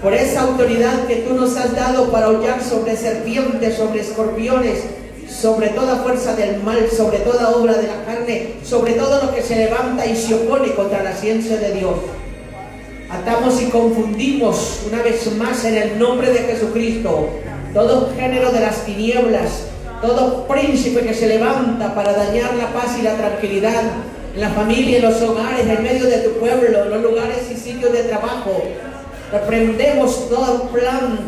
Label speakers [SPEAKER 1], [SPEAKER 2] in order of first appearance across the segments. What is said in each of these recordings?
[SPEAKER 1] por esa autoridad que tú nos has dado para hollar sobre serpientes, sobre escorpiones, sobre toda fuerza del mal, sobre toda obra de la carne, sobre todo lo que se levanta y se opone contra la ciencia de Dios. Atamos y confundimos una vez más en el nombre de Jesucristo todo género de las tinieblas, todo príncipe que se levanta para dañar la paz y la tranquilidad en la familia, en los hogares, en medio de tu pueblo, en los lugares y sitios de trabajo. Reprendemos todo plan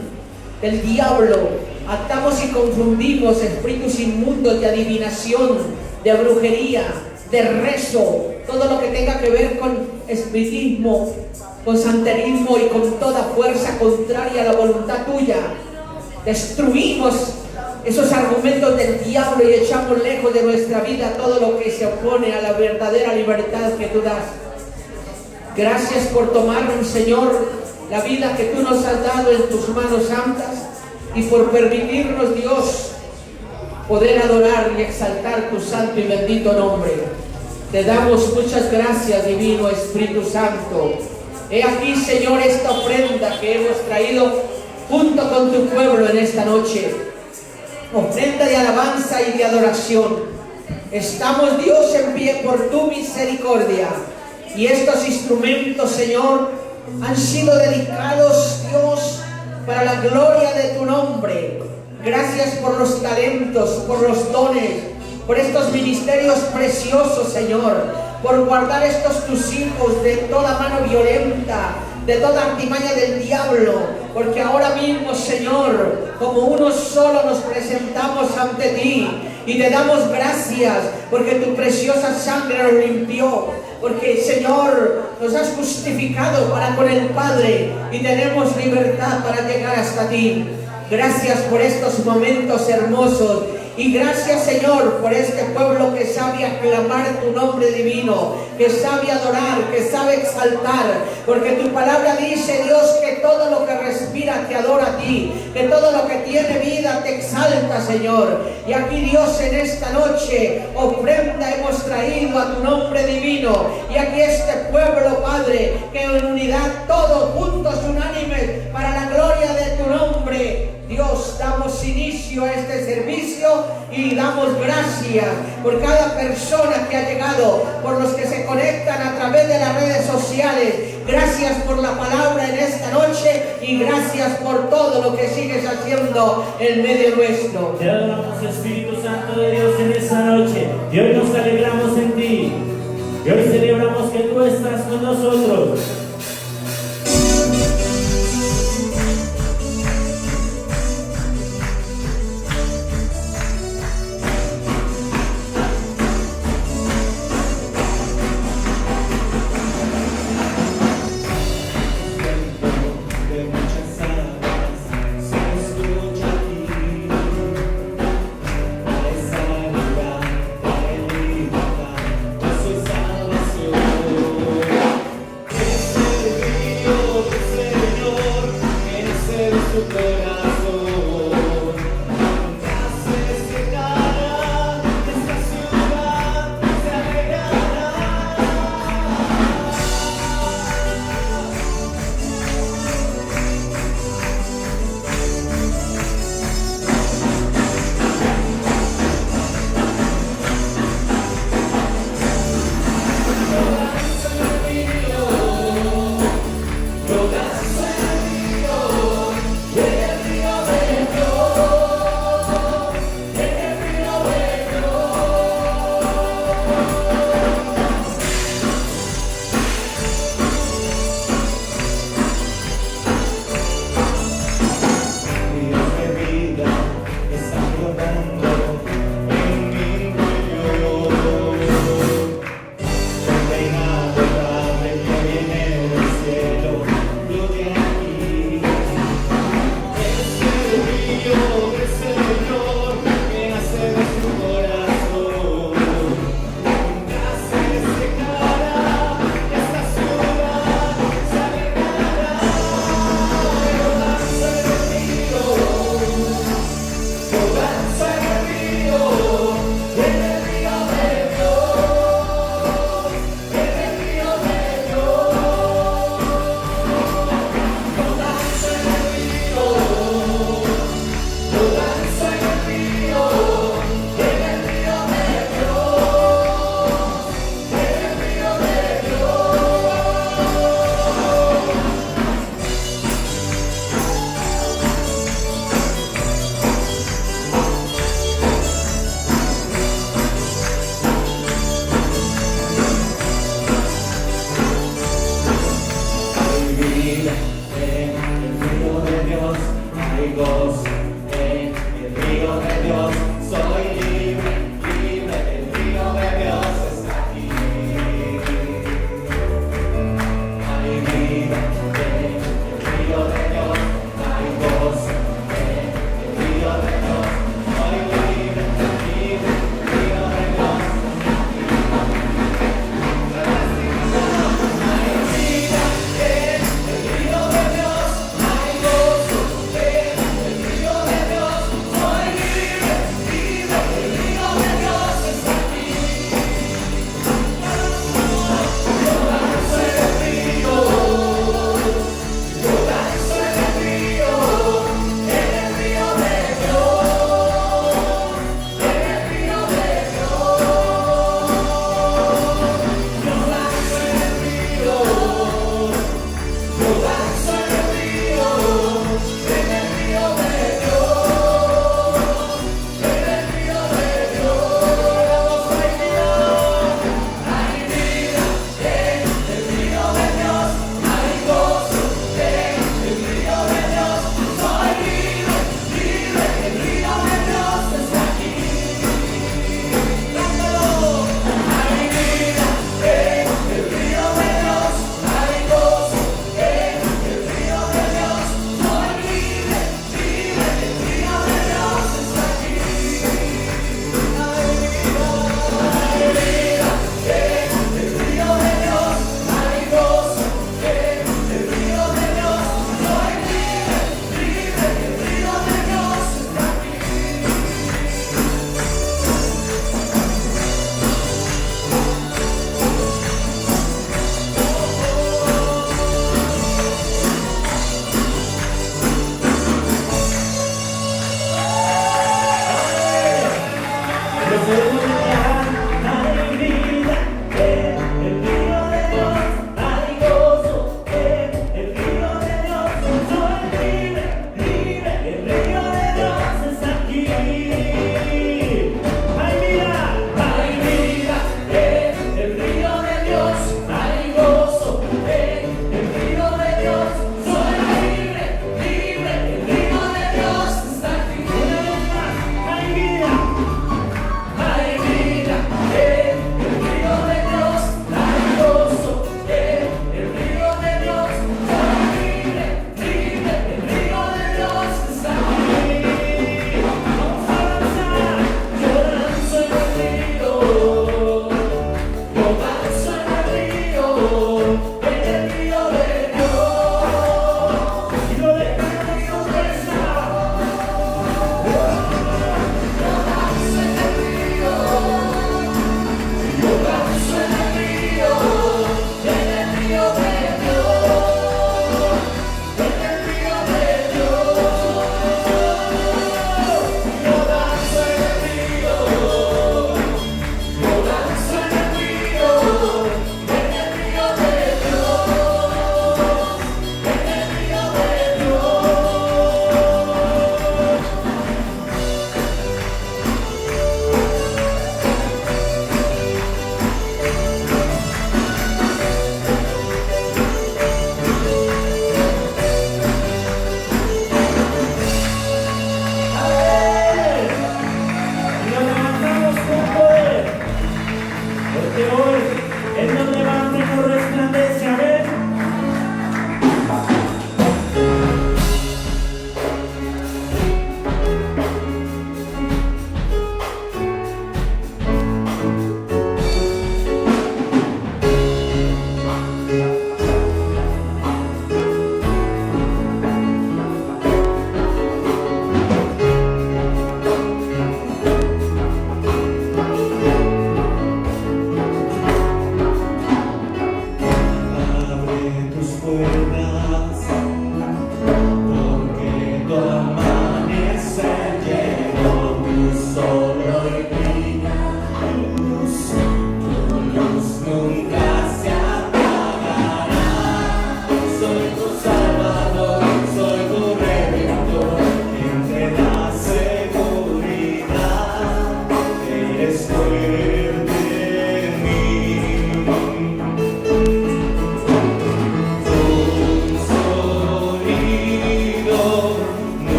[SPEAKER 1] del diablo. Atamos y confundimos espíritus inmundos de adivinación, de brujería, de rezo, todo lo que tenga que ver con espiritismo, con santerismo y con toda fuerza contraria a la voluntad tuya. Destruimos esos argumentos del diablo y echamos lejos de nuestra vida todo lo que se opone a la verdadera libertad que tú das. Gracias por tomar, Señor, la vida que tú nos has dado en tus manos santas y por permitirnos, Dios, poder adorar y exaltar tu santo y bendito nombre. Te damos muchas gracias, Divino Espíritu Santo. He aquí, Señor, esta ofrenda que hemos traído junto con tu pueblo en esta noche. Ofrenda de alabanza y de adoración. Estamos, Dios, en pie por tu misericordia. Y estos instrumentos, Señor, han sido dedicados, Dios, para la gloria de tu nombre. Gracias por los talentos, por los dones, por estos ministerios preciosos, Señor, por guardar estos tus hijos de toda mano violenta, de toda artimaña del diablo, porque ahora mismo, Señor, como uno solo nos presentamos ante ti y te damos gracias porque tu preciosa sangre nos limpió, porque, Señor, nos has justificado para con el Padre y tenemos libertad para llegar hasta ti. Gracias por estos momentos hermosos. Y gracias, Señor, por este pueblo que sabe aclamar tu nombre divino, que sabe adorar, que sabe exaltar, porque tu palabra dice, Dios, que todo lo que respira te adora a ti, que todo lo que tiene vida te exalta, Señor. Y aquí, Dios, en esta noche, ofrenda hemos traído a tu nombre divino. Y aquí este pueblo, Padre, que en unidad, todos juntos, unánimes, para la gloria de tu nombre, Dios, damos inicio a este servicio y damos gracias por cada persona que ha llegado, por los que se conectan a través de las redes sociales. Gracias por la palabra en esta noche y gracias por todo lo que sigues haciendo en medio nuestro.
[SPEAKER 2] Te adoramos, Espíritu Santo de Dios, en esta noche. Y hoy nos alegramos en ti. Y hoy celebramos que tú estás con nosotros.
[SPEAKER 3] Salvación.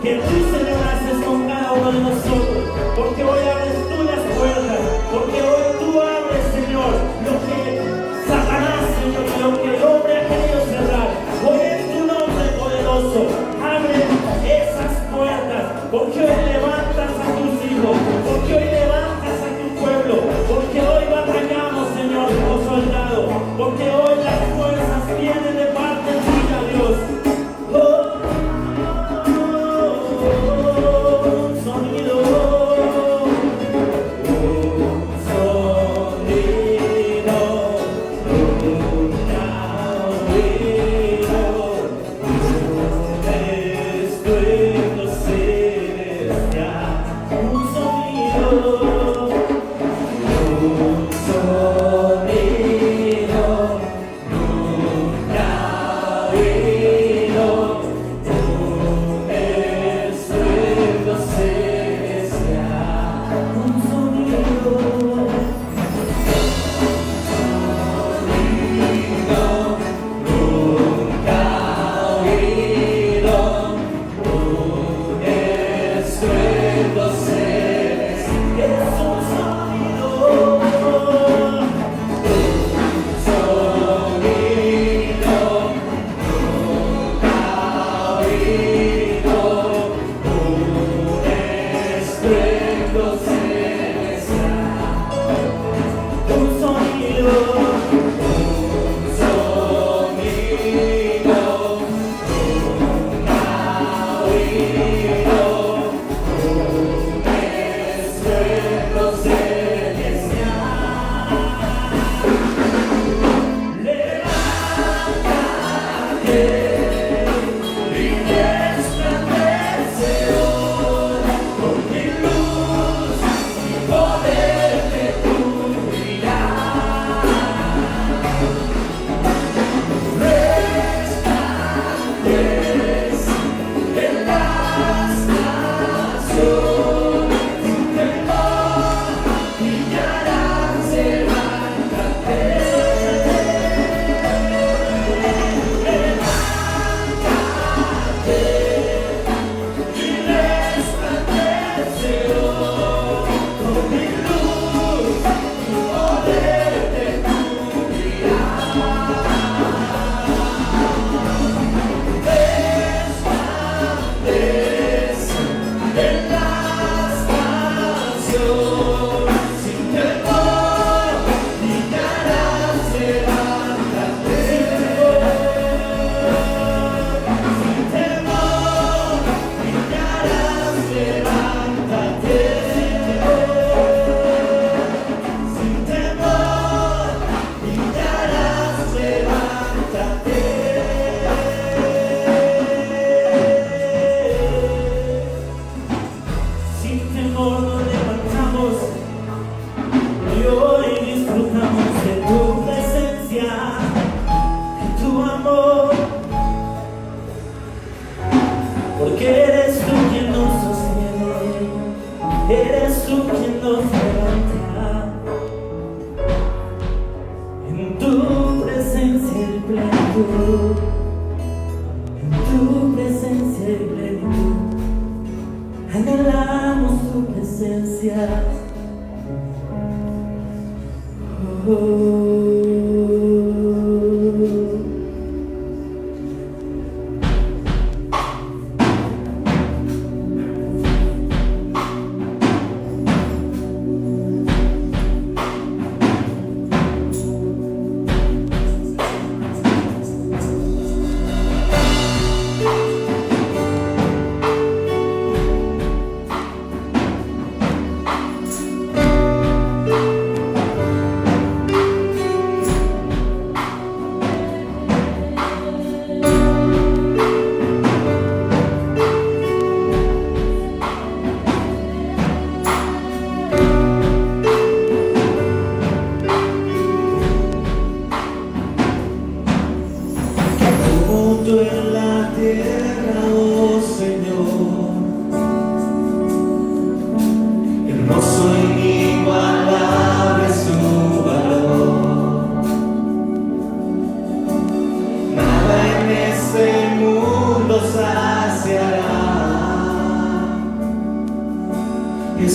[SPEAKER 2] que tú celebrases con cada uno de nosotros, porque hoy abres tú las puertas, porque hoy tú abres, Señor, lo que Satanás, Señor, lo que el hombre ha querido cerrar. Hoy en tu nombre poderoso, abre esas puertas, porque hoy levantas a tus hijos, porque hoy levantas a tu pueblo, porque hoy batallamos, Señor, como soldados, porque hoy las fuerzas vienen de parte tuya, Dios. Sonido.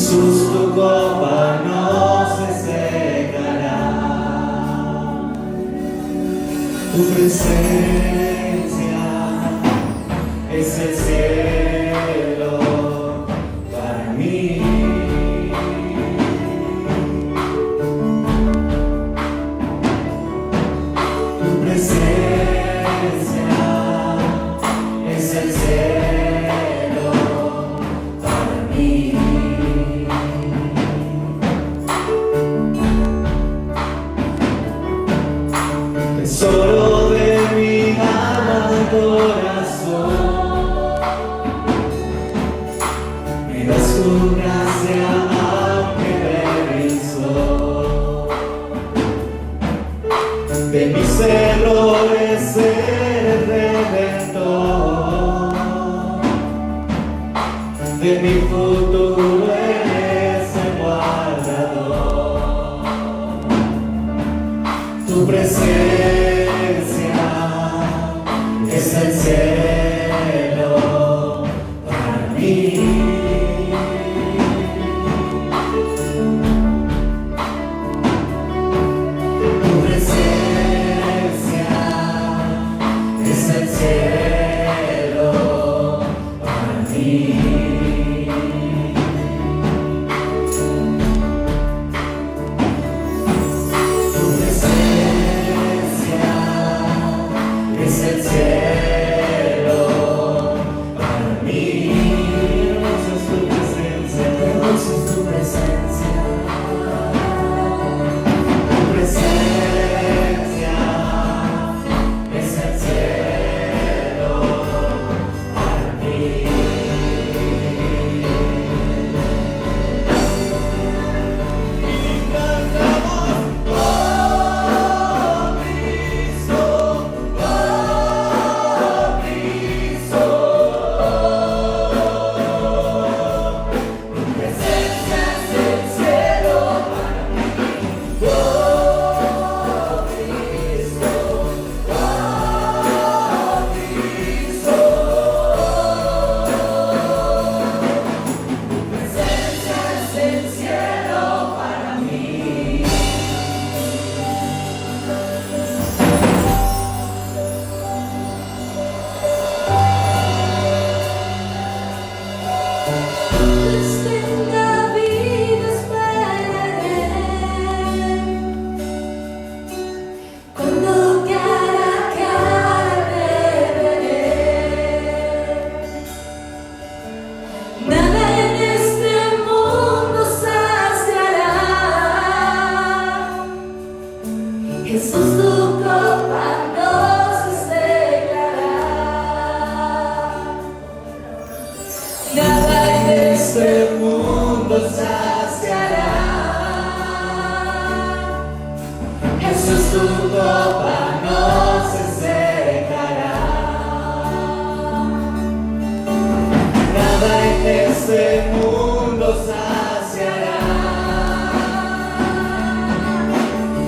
[SPEAKER 3] Jesús, tu copa no se secará. Tu presencia es el cielo para mí. Tu presencia es el cielo para mí. Tesoro de mi alma y corazón, me das tu gracia aunque de mis de mis errores eres redentor, de mi futuro eres el guardador. Tu presencia es el cielo para mí. Tu presencia es el cielo para mí. Tu presencia es el cielo para mí. Hermosa es tu presencia, hermosa es tu presencia. Tu presencia es el cielo para mí. Y cantamos, oh Cristo, oh Cristo. Tu presencia es el cielo para mí. Oh Cristo, oh Cristo. Tu presencia es el cielo para mí.
[SPEAKER 4] Tenga vida esperaré, cuando cara a cara te veré. Nada en este mundo saciará. Jesús, tu copa no se secará. Nada en
[SPEAKER 3] Este mundo saciará. Jesús, tu copa no se secará. Nada en este mundo saciará.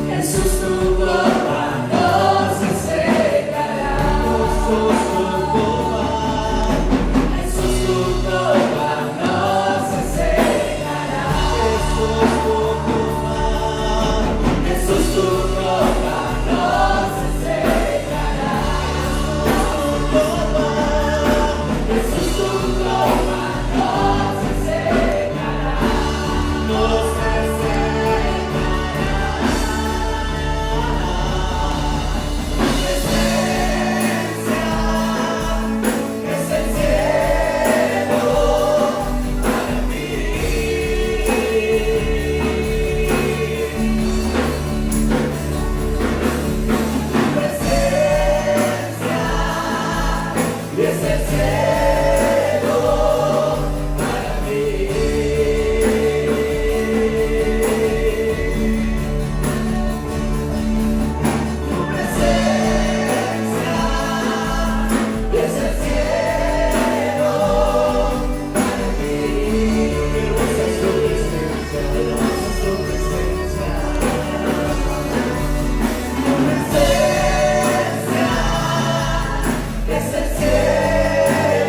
[SPEAKER 3] Jesús, tu copa no se secará. Jesús, tu copa. Jesús, tu copa no se secará. Jesús, tu copa. Jesús, tu copa no se secará. Jesús, tu copa no se secará. No se secará. Tu presencia es el cielo para mí. Tu presencia es el cielo para mí. Tu presencia es el cielo para mí. Hermosa es tu presencia, hermosa es tu presencia. Tu presencia es el cielo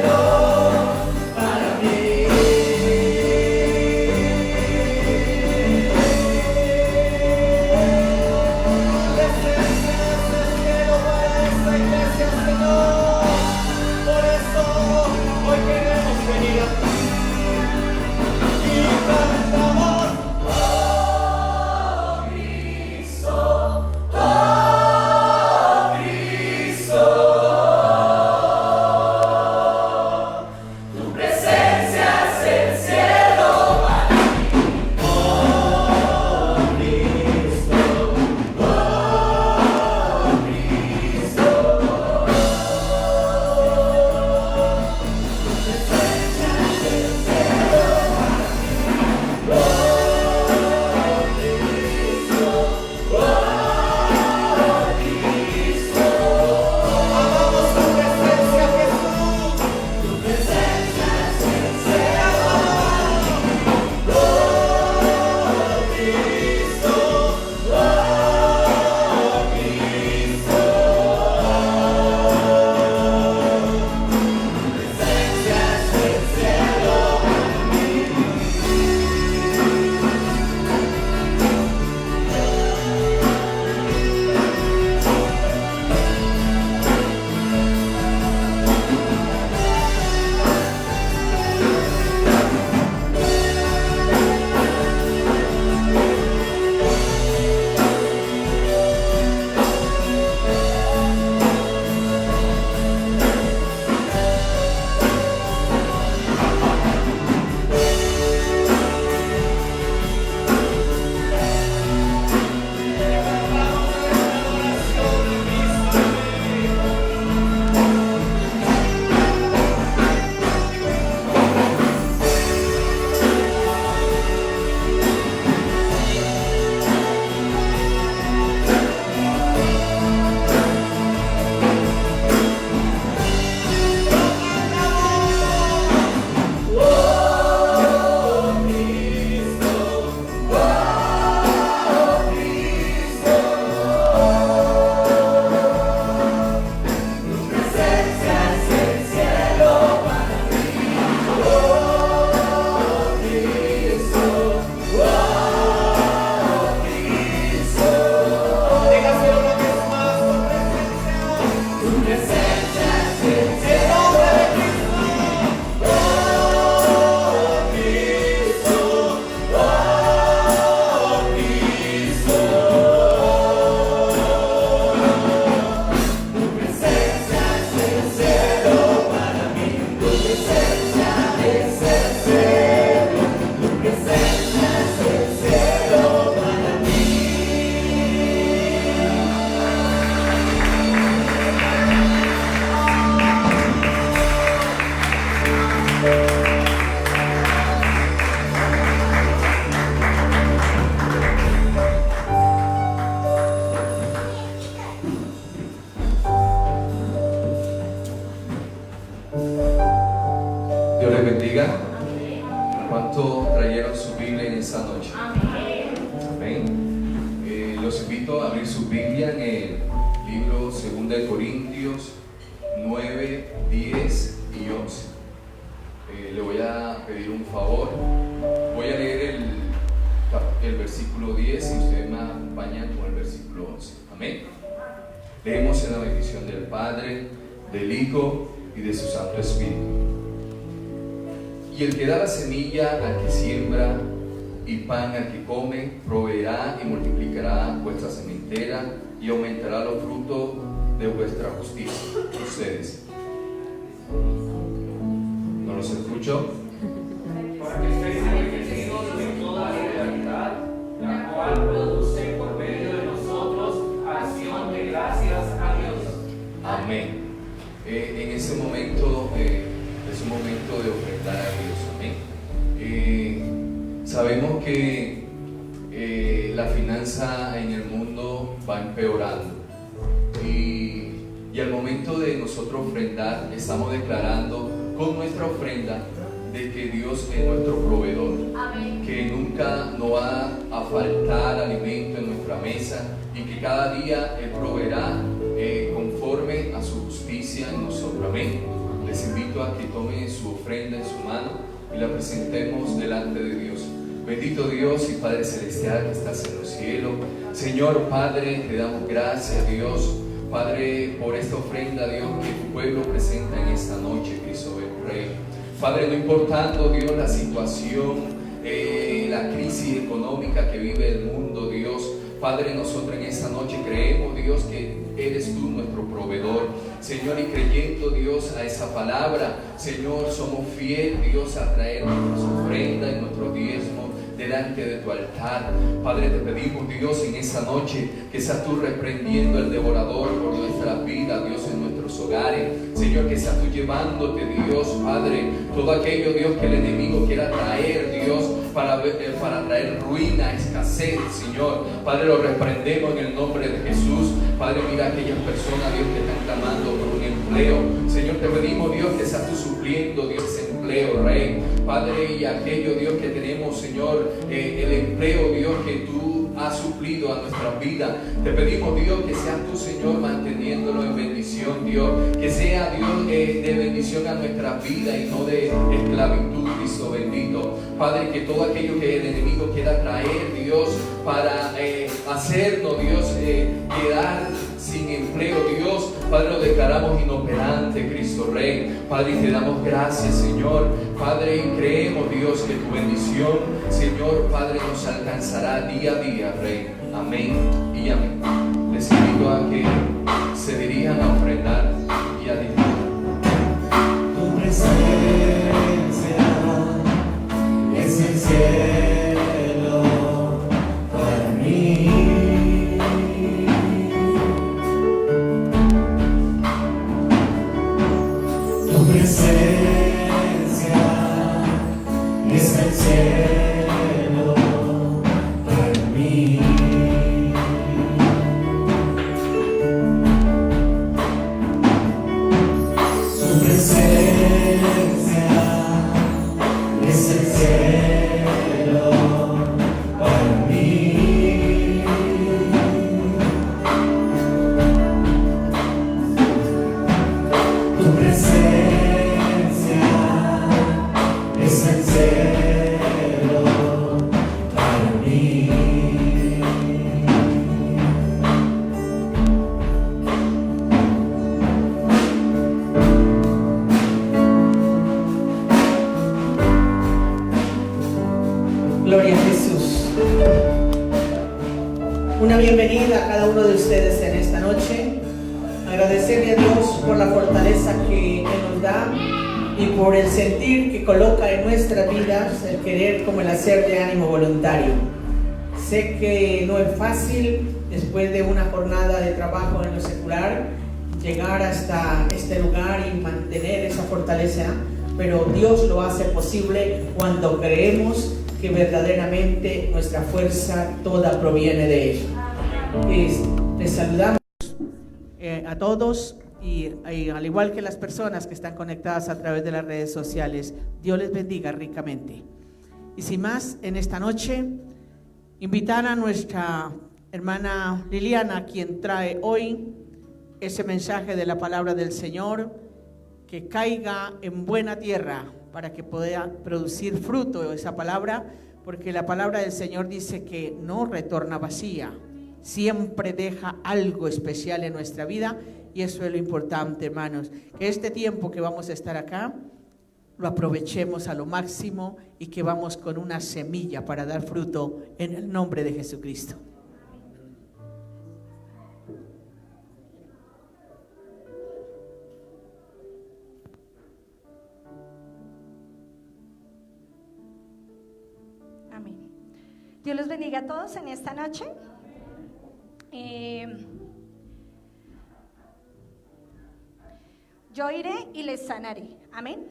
[SPEAKER 5] Dios les bendiga. ¿Cuántos trajeron su Biblia en esta noche? Amén. Los invito a abrir su Biblia en el libro 2 de Corintios 9, 10 y 11. Le voy a pedir un favor. Voy a leer el versículo 10 y ustedes me acompañan con el versículo 11. Amén. Leemos en la bendición del Padre, del Hijo y de su Santo Espíritu. Y el que da la semilla al que siembra y pan al que come, proveerá y multiplicará vuestra sementera y aumentará los frutos de vuestra justicia. Ustedes. ¿No los escucho?
[SPEAKER 3] Para que estéis enriquecidos en toda liberalidad, la cual produce por medio de nosotros acción de gracias a Dios.
[SPEAKER 5] Amén. En ese momento es un momento de ofrendar a Dios. Amén. Sabemos que la finanza en el mundo va empeorando y al momento de nosotros ofrendar estamos declarando con nuestra ofrenda de que Dios es nuestro proveedor. Amén. Que nunca nos va a faltar alimento en nuestra mesa y que cada día Él proveerá conforme a su justicia en nosotros. Amén. Les invito a que tomen su ofrenda en su mano y la presentemos delante de Dios. Bendito Dios y Padre Celestial que estás en los cielos. Señor Padre, te damos gracias, Dios, Padre, por esta ofrenda, Dios, que tu pueblo presenta en esta noche, Cristo Rey. Padre, no importando, Dios, la situación, la crisis económica que vive el mundo, Dios, Padre, nosotros en esta noche creemos, Dios, que eres tú nuestro proveedor, Señor, y creyendo, Dios, a esa palabra, Señor, somos fieles, Dios, a traer nuestras ofrendas y nuestros diezmos delante de tu altar. Padre, te pedimos, Dios, en esta noche que seas tú reprendiendo al devorador por nuestra vida, Dios, en nuestros hogares. Señor, que seas tú llevándote, Dios, Padre, todo aquello, Dios, que el enemigo quiera traer, Dios, para traer ruina, escasez, Señor. Padre, lo reprendemos en el nombre de Jesús. Padre, mira a aquellas personas, Dios, que están clamando por un empleo. Señor, te pedimos, Dios, que seas tú supliendo, Dios, ese empleo, Rey. Padre, y aquello, Dios, que tenemos, Señor, el empleo, Dios, que tú has suplido a nuestra vida. Te pedimos, Dios, que seas tú, Señor, manteniéndolo en bendición, Dios. Que sea, Dios, de bendición a nuestra vida y no de esclavitud, Cristo bendito. Padre, que todo aquello que el enemigo quiera traer, Dios, para hacernos, Dios, quedar sin empleo, Dios, Padre, lo declaramos inoperante, Cristo Rey. Padre, y te damos gracias, Señor. Padre, y creemos, Dios, que tu bendición, Señor, Padre, nos alcanzará día a día, Rey. Amén y amén. Les invito a que se dirijan a ofrendar y a disfrutar.
[SPEAKER 3] Tu presencia es el cielo para mí. Tu presencia es el cielo para mí. Tu presencia es el cielo para mí. Tu presencia es el cielo para mí.
[SPEAKER 1] Gloria a Jesús. Una bienvenida a cada uno de ustedes en esta noche. Agradecerle a Dios por la fortaleza que nos da y por el sentir que coloca en nuestras vidas, el querer como el hacer de ánimo voluntario. Sé que no es fácil, después de una jornada de trabajo en lo secular, llegar hasta este lugar y mantener esa fortaleza, pero Dios lo hace posible cuando creemos que verdaderamente nuestra fuerza toda proviene de Él. Les saludamos a todos y al igual que las personas que están conectadas a través de las redes sociales, Dios les bendiga ricamente. Y sin más, en esta noche, invitar a nuestra hermana Liliana, quien trae hoy ese mensaje de la palabra del Señor, que caiga en buena tierra para que pueda producir fruto esa palabra, porque la palabra del Señor dice que no retorna vacía, siempre deja algo especial en nuestra vida, y eso es lo importante, hermanos, que este tiempo que vamos a estar acá lo aprovechemos a lo máximo y que vamos con una semilla para dar fruto en el nombre de Jesucristo.
[SPEAKER 6] Amén. Dios los bendiga a todos en esta noche. Yo iré y les sanaré. Amén.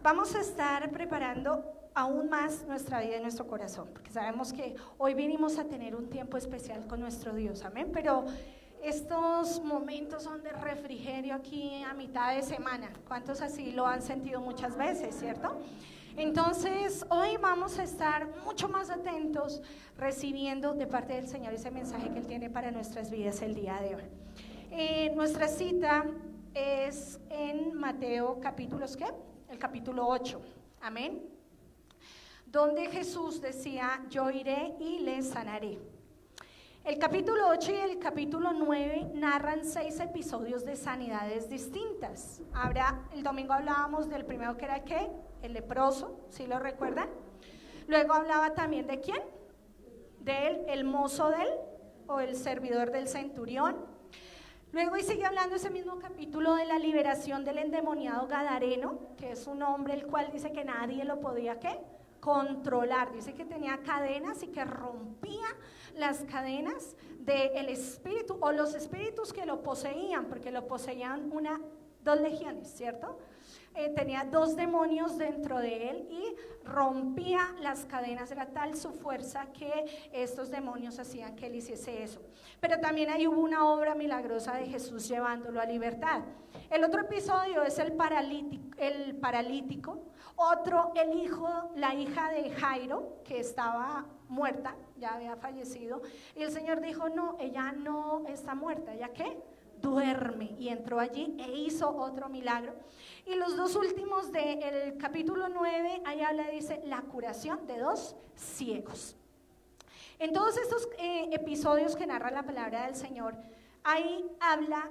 [SPEAKER 6] Vamos a estar preparando aún más nuestra vida y nuestro corazón, porque sabemos que hoy vinimos a tener un tiempo especial con nuestro Dios. Amén. Pero estos momentos son de refrigerio aquí a mitad de semana. ¿Cuántos así lo han sentido muchas veces, cierto? Entonces, hoy vamos a estar mucho más atentos recibiendo de parte del Señor ese mensaje que Él tiene para nuestras vidas el día de hoy. Nuestra cita es en Mateo capítulos, ¿qué? El capítulo 8, amén, donde Jesús decía, yo iré y les sanaré. El capítulo 8 y el capítulo 9 narran 6 episodios de sanidades distintas. El domingo hablábamos del primero, que era ¿qué? El leproso, ¿sí lo recuerdan? Luego hablaba también de ¿quién? El mozo o el servidor del centurión. Luego y sigue hablando ese mismo capítulo de la liberación del endemoniado gadareno, que es un hombre el cual dice que nadie lo podía ¿qué? Controlar. Dice que tenía cadenas y que rompía las cadenas del espíritu o los espíritus que lo poseían, porque lo poseían 2 legiones, ¿cierto? Tenía 2 demonios dentro de él y rompía las cadenas. Era tal su fuerza que estos demonios hacían que él hiciese eso. Pero también ahí hubo una obra milagrosa de Jesús llevándolo a libertad. El otro episodio es el paralítico. Otro, la hija de Jairo, que estaba muerta, ya había fallecido, y el Señor dijo, no, ella no está muerta, ¿ya qué? Duerme, y entró allí e hizo otro milagro. Y los 2 últimos del capítulo 9, ahí habla, dice, la curación de 2 ciegos. En todos estos episodios que narra la palabra del Señor, ahí habla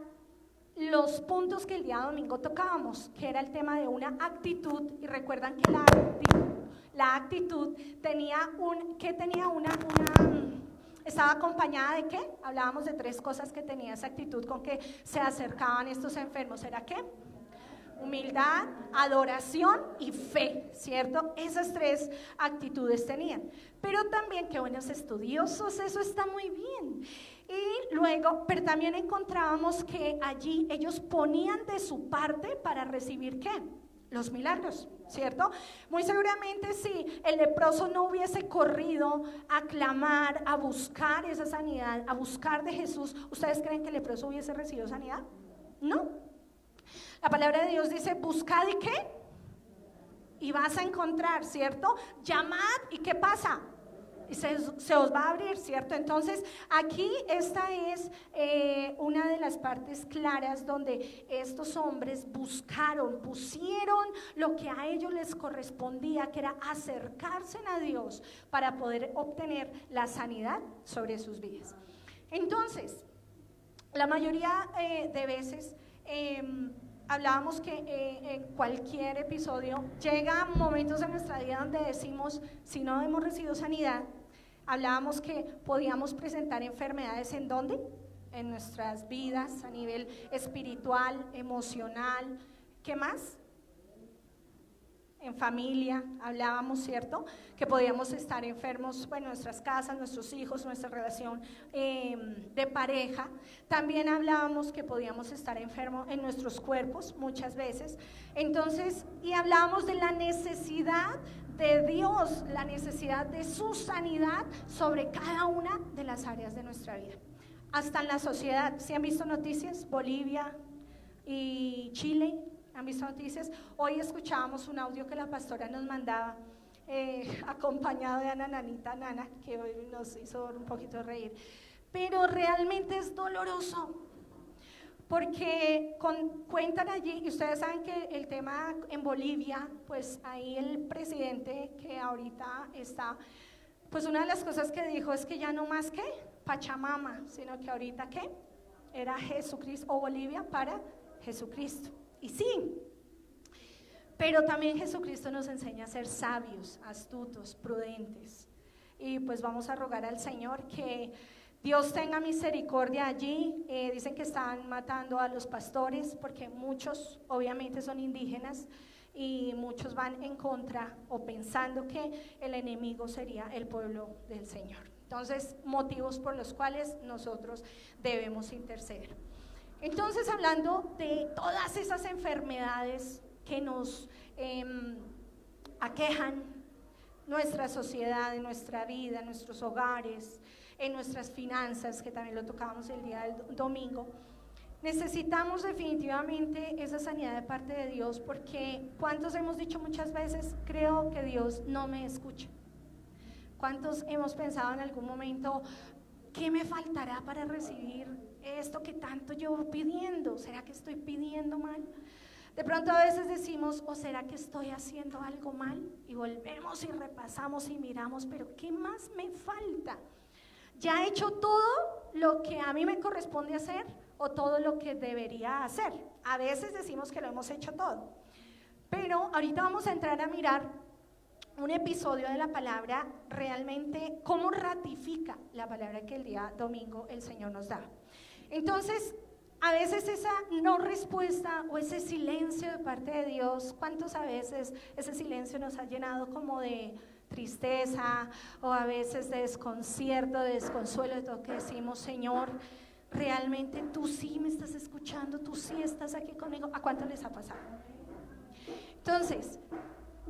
[SPEAKER 6] los puntos que el día domingo tocábamos, que era el tema de una actitud, y recuerdan que la actitud estaba acompañada de ¿qué? Hablábamos de 3 cosas que tenía esa actitud con que se acercaban estos enfermos. ¿Era qué? Humildad, adoración y fe, ¿cierto? Esas 3 actitudes tenían. Pero también, qué buenos estudiosos, eso está muy bien. Y luego, pero también encontrábamos que allí ellos ponían de su parte para recibir ¿qué? Los milagros, ¿cierto? Muy seguramente si el leproso no hubiese corrido a clamar, a buscar esa sanidad, a buscar de Jesús, ¿ustedes creen que el leproso hubiese recibido sanidad? No. La palabra de Dios dice, buscad y ¿qué? Y vas a encontrar, ¿cierto? Llamad y ¿qué pasa? Y se os va a abrir, ¿cierto? Entonces, aquí esta es una de las partes claras donde estos hombres pusieron lo que a ellos les correspondía, que era acercarse a Dios para poder obtener la sanidad sobre sus vidas. Entonces, la mayoría de veces hablábamos que en cualquier episodio llega momentos en nuestra vida donde decimos, si no hemos recibido sanidad, hablábamos que podíamos presentar enfermedades ¿en dónde? En nuestras vidas, a nivel espiritual, emocional. ¿Qué más? En familia, hablábamos, ¿cierto? Que podíamos estar enfermos, bueno, en nuestras casas, nuestros hijos, nuestra relación de pareja. También hablábamos que podíamos estar enfermos en nuestros cuerpos muchas veces. Entonces, y hablábamos de la necesidad de Dios, la necesidad de su sanidad sobre cada una de las áreas de nuestra vida. hasta en la sociedad. ¿Sí han visto noticias? Bolivia y Chile, ¿han visto noticias? Hoy escuchábamos un audio que la pastora nos mandaba, acompañado de Ana Nanita Nana, que hoy nos hizo un poquito reír. Pero realmente es doloroso, porque cuentan allí, y ustedes saben que el tema en Bolivia, pues ahí el presidente que ahorita está, pues una de las cosas que dijo es que ya no más que Pachamama, sino que ahorita ¿qué? Era Jesucristo, o Bolivia para Jesucristo. Y sí, pero también Jesucristo nos enseña a ser sabios, astutos, prudentes. Y pues vamos a rogar al Señor que Dios tenga misericordia allí. Dicen que están matando a los pastores porque muchos obviamente son indígenas y muchos van en contra o pensando que el enemigo sería el pueblo del Señor. Entonces, motivos por los cuales nosotros debemos interceder. Entonces, hablando de todas esas enfermedades que nos aquejan nuestra sociedad, en nuestra vida, en nuestros hogares, en nuestras finanzas, que también lo tocábamos el día del domingo, necesitamos definitivamente esa sanidad de parte de Dios, porque ¿cuántos hemos dicho muchas veces, creo que Dios no me escucha? ¿Cuántos hemos pensado en algún momento, qué me faltará para recibir esto que tanto llevo pidiendo? ¿Será que estoy pidiendo mal? De pronto a veces decimos, ¿o será que estoy haciendo algo mal? Y volvemos y repasamos y miramos, pero ¿qué más me falta? ¿Ya he hecho todo lo que a mí me corresponde hacer o todo lo que debería hacer? A veces decimos que lo hemos hecho todo, pero ahorita vamos a entrar a mirar un episodio de la palabra, realmente cómo ratifica la palabra que el día domingo el Señor nos da. Entonces, a veces esa no respuesta o ese silencio de parte de Dios, ¿cuántos a veces ese silencio nos ha llenado como de tristeza o a veces de desconcierto, de desconsuelo, de todo que decimos, Señor, realmente tú sí me estás escuchando, tú sí estás aquí conmigo? ¿A cuánto les ha pasado? Entonces,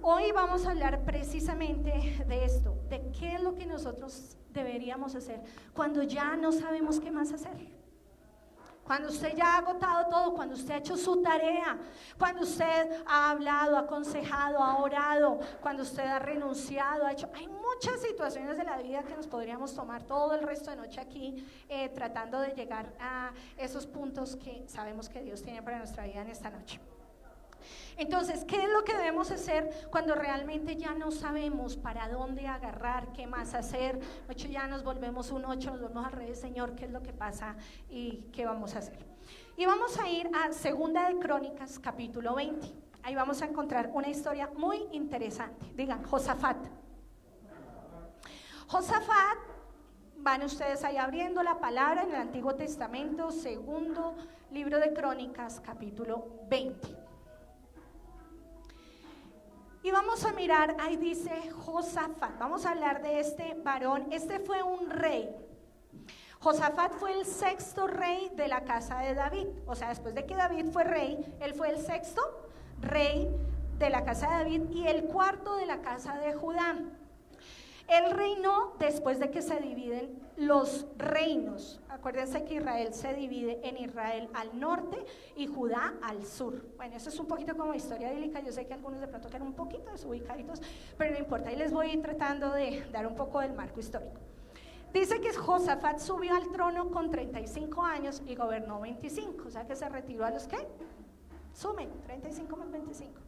[SPEAKER 6] hoy vamos a hablar precisamente de esto, de qué es lo que nosotros deberíamos hacer cuando ya no sabemos qué más hacer. Cuando usted ya ha agotado todo, cuando usted ha hecho su tarea, cuando usted ha hablado, ha aconsejado, ha orado, cuando usted ha renunciado, ha hecho... Hay muchas situaciones de la vida que nos podríamos tomar todo el resto de noche aquí tratando de llegar a esos puntos que sabemos que Dios tiene para nuestra vida en esta noche. Entonces, ¿qué es lo que debemos hacer cuando realmente ya no sabemos para dónde agarrar, qué más hacer? De hecho, ya nos volvemos un 8, nos volvemos al revés, Señor, ¿qué es lo que pasa y qué vamos a hacer? Y vamos a ir a Segunda de Crónicas, capítulo 20. Ahí vamos a encontrar una historia muy interesante. Digan, Josafat. Josafat, van ustedes ahí abriendo la palabra en el Antiguo Testamento, segundo libro de Crónicas, capítulo 20. Y vamos a mirar, ahí dice Josafat, vamos a hablar de este varón. Este fue un rey. Josafat fue el sexto rey de la casa de David. O sea, después de que David fue rey, él fue el sexto rey de la casa de David y el cuarto de la casa de Judá. Él reinó después de que se dividen los reinos. Acuérdense que Israel se divide en Israel al norte y Judá al sur. Bueno, eso es un poquito como historia bíblica. Yo sé que algunos de pronto quedan un poquito desubicaditos, pero no importa. Ahí les voy a ir tratando de dar un poco del marco histórico. Dice que Josafat subió al trono con 35 años y gobernó 25. O sea que se retiró a los ¿qué? Sumen, 35 más 25.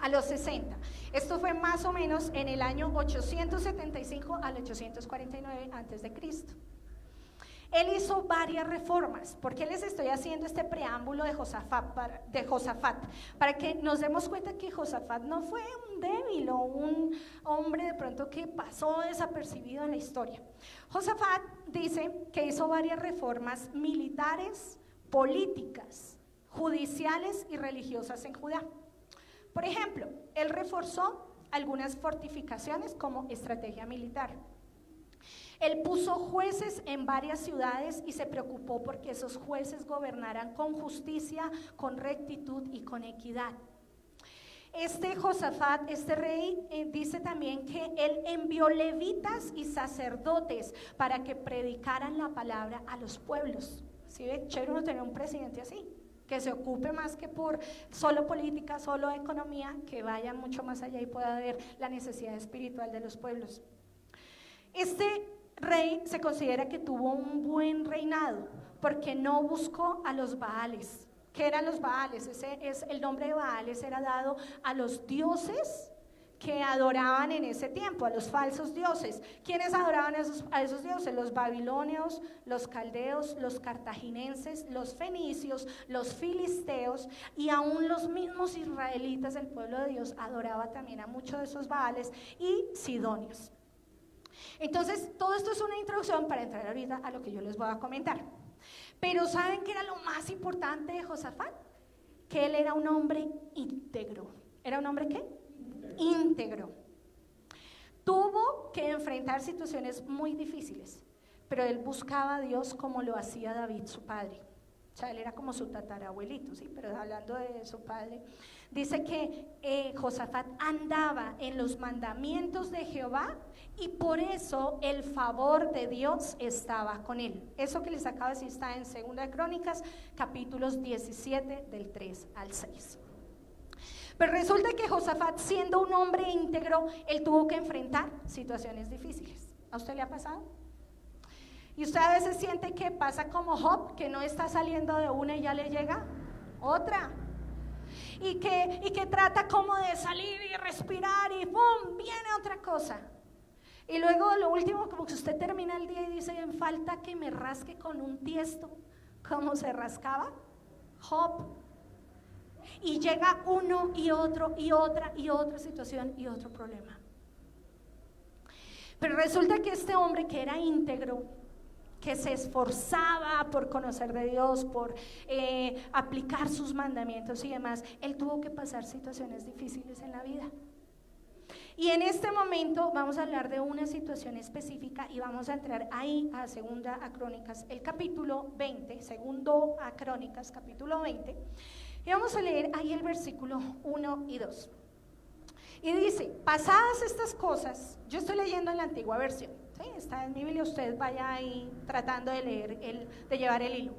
[SPEAKER 6] A los 60. Esto fue más o menos en el año 875 al 849 antes de Cristo. Él hizo varias reformas. ¿Por qué les estoy haciendo este preámbulo de Josafat? Para que nos demos cuenta que Josafat no fue un débil o un hombre de pronto que pasó desapercibido en la historia. Josafat dice que hizo varias reformas militares, políticas, judiciales y religiosas en Judá. Por ejemplo, él reforzó algunas fortificaciones como estrategia militar. Él puso jueces en varias ciudades y se preocupó porque esos jueces gobernaran con justicia, con rectitud y con equidad. Este Josafat, este rey, dice también que él envió levitas y sacerdotes para que predicaran la palabra a los pueblos. ¿Sí ve? Chévere uno tener un presidente así, que se ocupe más que por solo política, solo economía, que vaya mucho más allá y pueda ver la necesidad espiritual de los pueblos. Este rey se considera que tuvo un buen reinado porque no buscó a los Baales. ¿Qué eran los Baales? El nombre de Baales era dado a los dioses que adoraban en ese tiempo, a los falsos dioses. ¿Quiénes adoraban a esos dioses? Los babilonios, los caldeos, los cartaginenses, los fenicios, los filisteos, y aún los mismos israelitas, el pueblo de Dios, adoraba también a muchos de esos Baales y sidonios. Entonces, todo esto es una introducción para entrar ahorita a lo que yo les voy a comentar. Pero ¿saben qué era lo más importante de Josafat? Que él era un hombre íntegro. ¿Era un hombre qué? Íntegro. Tuvo que enfrentar situaciones muy difíciles, pero él buscaba a Dios como lo hacía David, su padre. O sea, él era como su tatarabuelito, ¿sí? Pero hablando de su padre, dice que Josafat andaba en los mandamientos de Jehová y por eso el favor de Dios estaba con él. Eso que les acabo de decir está en 2 Crónicas, capítulos 17, del 3 al 6. Pero resulta que Josafat, siendo un hombre íntegro, él tuvo que enfrentar situaciones difíciles. ¿A usted le ha pasado? Y usted a veces siente que pasa como Job, que no está saliendo de una y ya le llega otra. Y que trata como de salir y respirar y ¡pum! Viene otra cosa. Y luego lo último, como que usted termina el día y dice, en falta que me rasque con un tiesto, como se rascaba Job. Y llega uno y otro y otra situación y otro problema. Pero resulta que este hombre que era íntegro, que se esforzaba por conocer de Dios, por aplicar sus mandamientos y demás, él tuvo que pasar situaciones difíciles en la vida. Y en este momento vamos a hablar de una situación específica y vamos a entrar ahí a 2 Crónicas, el capítulo 20, 2 Crónicas, capítulo 20, y vamos a leer ahí el versículo 1 y 2. Y dice, pasadas estas cosas, yo estoy leyendo en la antigua versión, ¿sí? Está en mi Biblia, usted vaya ahí tratando de leer, de llevar el hilo.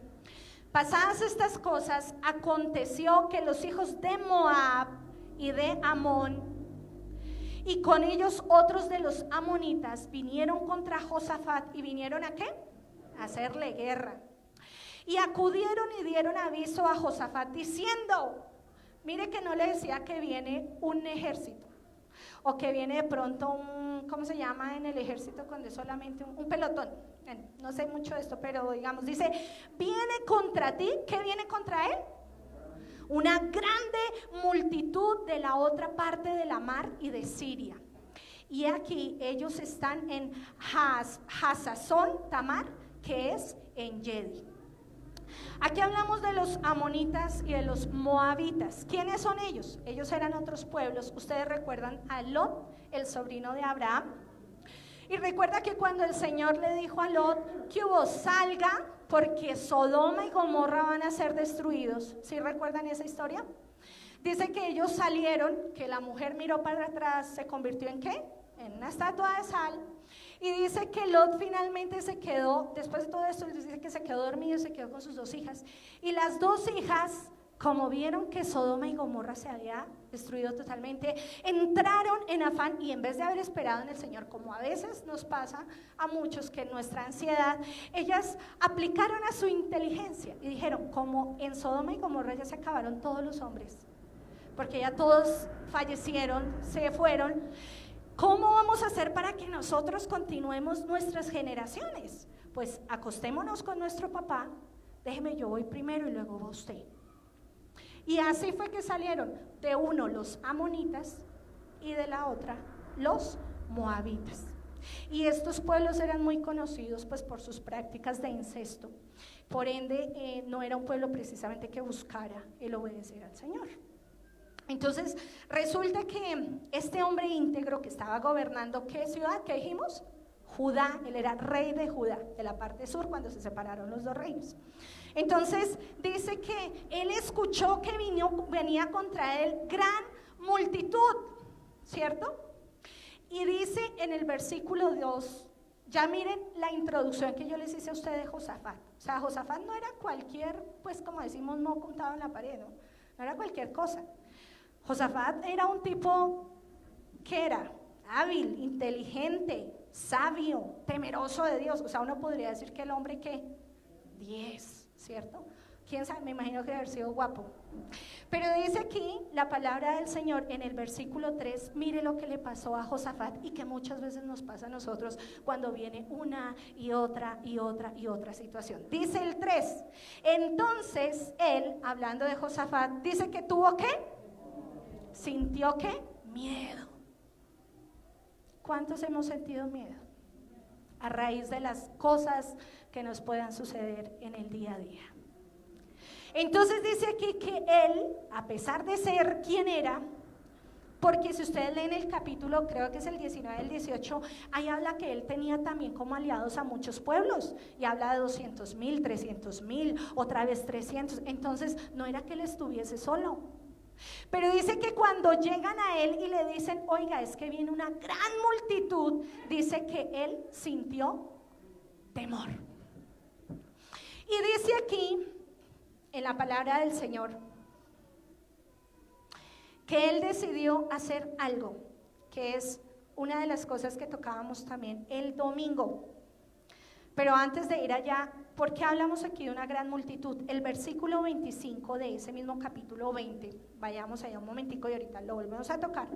[SPEAKER 6] Pasadas estas cosas, aconteció que los hijos de Moab y de Amón, y con ellos otros de los amonitas, vinieron contra Josafat, y vinieron ¿a qué? A hacerle guerra. Y acudieron y dieron aviso a Josafat diciendo, mire que no le decía que viene un ejército, o que viene de pronto un, ¿cómo se llama en el ejército cuando es solamente un pelotón? No sé mucho de esto, pero digamos, dice, viene contra ti. ¿Qué viene contra él? Una grande multitud de la otra parte de la mar y de Siria. Y aquí ellos están en Hasazón Tamar, que es en Yedi. Aquí hablamos de los amonitas y de los moabitas. ¿Quiénes son ellos? Ellos eran otros pueblos. Ustedes recuerdan a Lot, el sobrino de Abraham. Y recuerda que cuando el Señor le dijo a Lot que salga, porque Sodoma y Gomorra van a ser destruidos. ¿Sí recuerdan esa historia? Dice que ellos salieron, que la mujer miró para atrás, se convirtió ¿en qué? En una estatua de sal. Y dice que Lot finalmente se quedó, después de todo esto, dice que se quedó dormido y se quedó con sus 2 hijas. Y las 2 hijas, como vieron que Sodoma y Gomorra se había destruido totalmente, entraron en afán y en vez de haber esperado en el Señor, como a veces nos pasa a muchos que nuestra ansiedad, ellas aplicaron a su inteligencia y dijeron, como en Sodoma y Gomorra ya se acabaron todos los hombres, porque ya todos fallecieron, se fueron, ¿cómo vamos a hacer para que nosotros continuemos nuestras generaciones? Pues acostémonos con nuestro papá, déjeme yo voy primero y luego va usted. Y así fue que salieron de uno los amonitas y de la otra los moabitas. Y estos pueblos eran muy conocidos pues por sus prácticas de incesto. Por ende no era un pueblo precisamente que buscara el obedecer al Señor. Entonces resulta que este hombre íntegro que estaba gobernando, ¿qué ciudad? ¿Qué dijimos? Judá, él era rey de Judá, de la parte sur, cuando se separaron los 2 reinos. Entonces dice que él escuchó que venía contra él gran multitud, ¿cierto? Y dice en el versículo 2, ya miren la introducción que yo les hice a ustedes de Josafat. O sea, Josafat no era cualquier, pues como decimos, moco untado en la pared, no era cualquier cosa. Josafat era un tipo que era hábil, inteligente, sabio, temeroso de Dios. O sea, uno podría decir que el hombre que 10, ¿cierto? ¿Quién sabe? Me imagino que debe haber sido guapo. Pero dice aquí la palabra del Señor en el versículo 3, mire lo que le pasó a Josafat y que muchas veces nos pasa a nosotros cuando viene una y otra y otra y otra situación. Dice el 3, entonces él, hablando de Josafat, dice que tuvo ¿qué? Sintió ¿qué? Miedo. ¿Cuántos hemos sentido miedo? A raíz de las cosas que nos puedan suceder en el día a día. Entonces dice aquí que él, a pesar de ser quien era, porque si ustedes leen el capítulo, creo que es el 19, el 18, ahí habla que él tenía también como aliados a muchos pueblos, y habla de 200,000, 300,000, otra vez 300, entonces no era que él estuviese solo. Pero dice que cuando llegan a él y le dicen, oiga, es que viene una gran multitud, dice que él sintió temor. Y dice aquí, en la palabra del Señor, que él decidió hacer algo, que es una de las cosas que tocábamos también el domingo. Pero antes de ir allá, ¿por qué hablamos aquí de una gran multitud? El versículo 25 de ese mismo capítulo 20, vayamos allá un momentico y ahorita lo volvemos a tocar.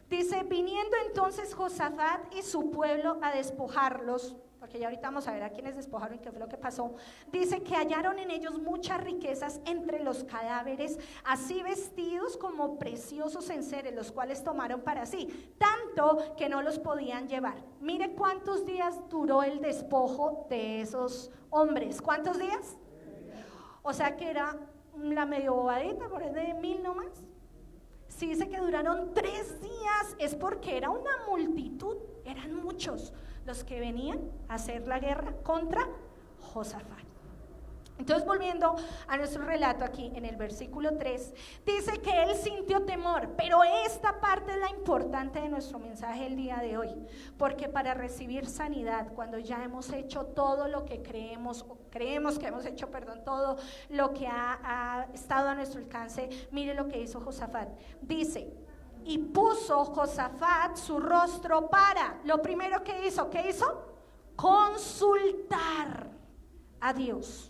[SPEAKER 6] Dice, viniendo entonces Josafat y su pueblo a despojarlos, porque ya ahorita vamos a ver a quiénes despojaron y qué fue lo que pasó. Dice que hallaron en ellos muchas riquezas entre los cadáveres, así vestidos como preciosos enseres, los cuales tomaron para sí, tanto que no los podían llevar. Mire cuántos días duró el despojo de esos hombres. ¿Cuántos días? O sea que era la medio bobadita, por ahí de 1000 nomás. Si dice que duraron 3 días, es porque era una multitud, eran muchos los que venían a hacer la guerra contra Josafat. Entonces, volviendo a nuestro relato aquí en el versículo 3, dice que él sintió temor, pero esta parte es la importante de nuestro mensaje el día de hoy, porque para recibir sanidad, cuando ya hemos hecho todo lo que creemos que hemos hecho, todo lo que ha estado a nuestro alcance, mire lo que hizo Josafat. Dice, y puso Josafat su rostro para, lo primero que hizo, ¿qué hizo? Consultar a Dios.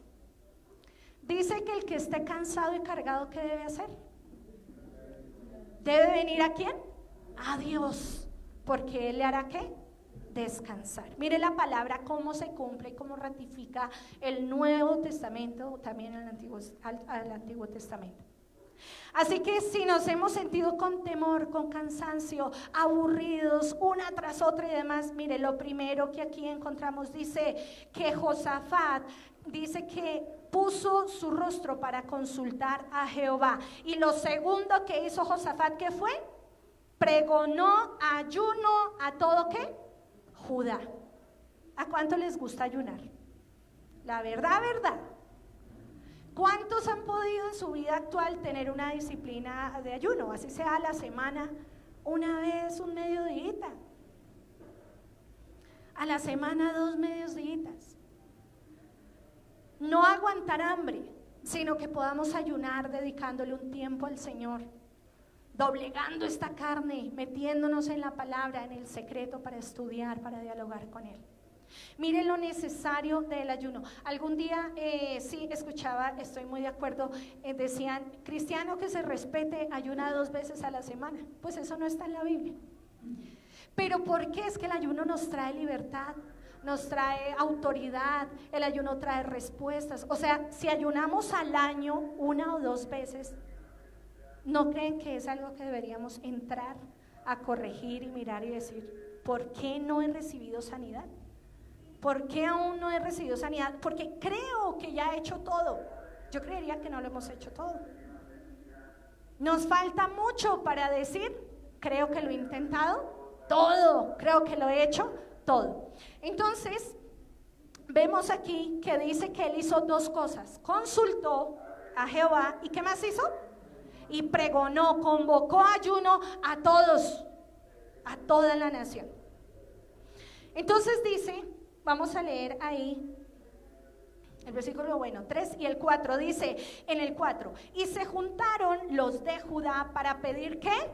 [SPEAKER 6] Dice que el que esté cansado y cargado, ¿qué debe hacer? ¿Debe venir a quién? A Dios, porque Él le hará ¿qué? Descansar. Mire la palabra, cómo se cumple y cómo ratifica el Nuevo Testamento, también el Antiguo Testamento. Así que si nos hemos sentido con temor, con cansancio, aburridos, una tras otra y demás, mire, lo primero que aquí encontramos dice que Josafat, dice que puso su rostro para consultar a Jehová. Y lo segundo que hizo Josafat, ¿qué fue? Pregonó ayuno a todo ¿qué? Judá. ¿A cuánto les gusta ayunar? La verdad. ¿Cuántos han podido en su vida actual tener una disciplina de ayuno? Así sea a la semana, una vez, un mediodía. A la semana, 2 mediodías. No aguantar hambre, sino que podamos ayunar dedicándole un tiempo al Señor, doblegando esta carne, metiéndonos en la palabra, en el secreto para estudiar, para dialogar con Él. Mire lo necesario del ayuno. Algún día sí escuchaba, estoy muy de acuerdo, decían, cristiano que se respete ayuna 2 veces a la semana. Pues eso no está en la Biblia. Pero ¿por qué? Es que el ayuno nos trae libertad, nos trae autoridad, el ayuno trae respuestas. O sea, si ayunamos al año 1 o 2 veces, ¿no creen que es algo que deberíamos entrar a corregir y mirar y decir, ¿por qué no he recibido sanidad? ¿Por qué aún no he recibido sanidad? Porque creo que ya he hecho todo. Yo creería que no lo hemos hecho todo. Nos falta mucho para decir, creo que lo he intentado todo, creo que lo he hecho todo. Entonces, vemos aquí que dice que él hizo 2 cosas. Consultó a Jehová, ¿y qué más hizo? y pregonó, convocó ayuno a todos, a toda la nación. Entonces dice, vamos a leer ahí el versículo 3 y el 4, dice en el 4, y se juntaron los de Judá para pedir ¿qué?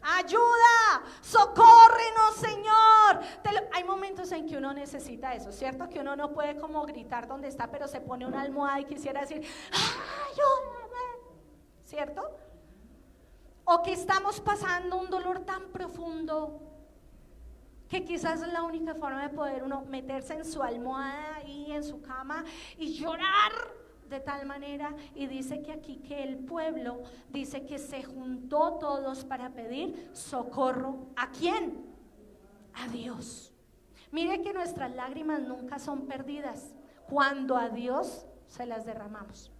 [SPEAKER 6] Ayuda, socórrenos, Señor. Hay momentos en que uno necesita eso, ¿cierto? Que uno no puede como gritar donde está, pero se pone una almohada y quisiera decir, ayúdame, ¿cierto? O que estamos pasando un dolor tan profundo que quizás es la única forma de poder uno meterse en su almohada y en su cama y llorar de tal manera. Y dice que aquí que el pueblo dice que se juntó todos para pedir socorro. ¿A quién? A Dios. Mire que nuestras lágrimas nunca son perdidas cuando a Dios se las derramamos.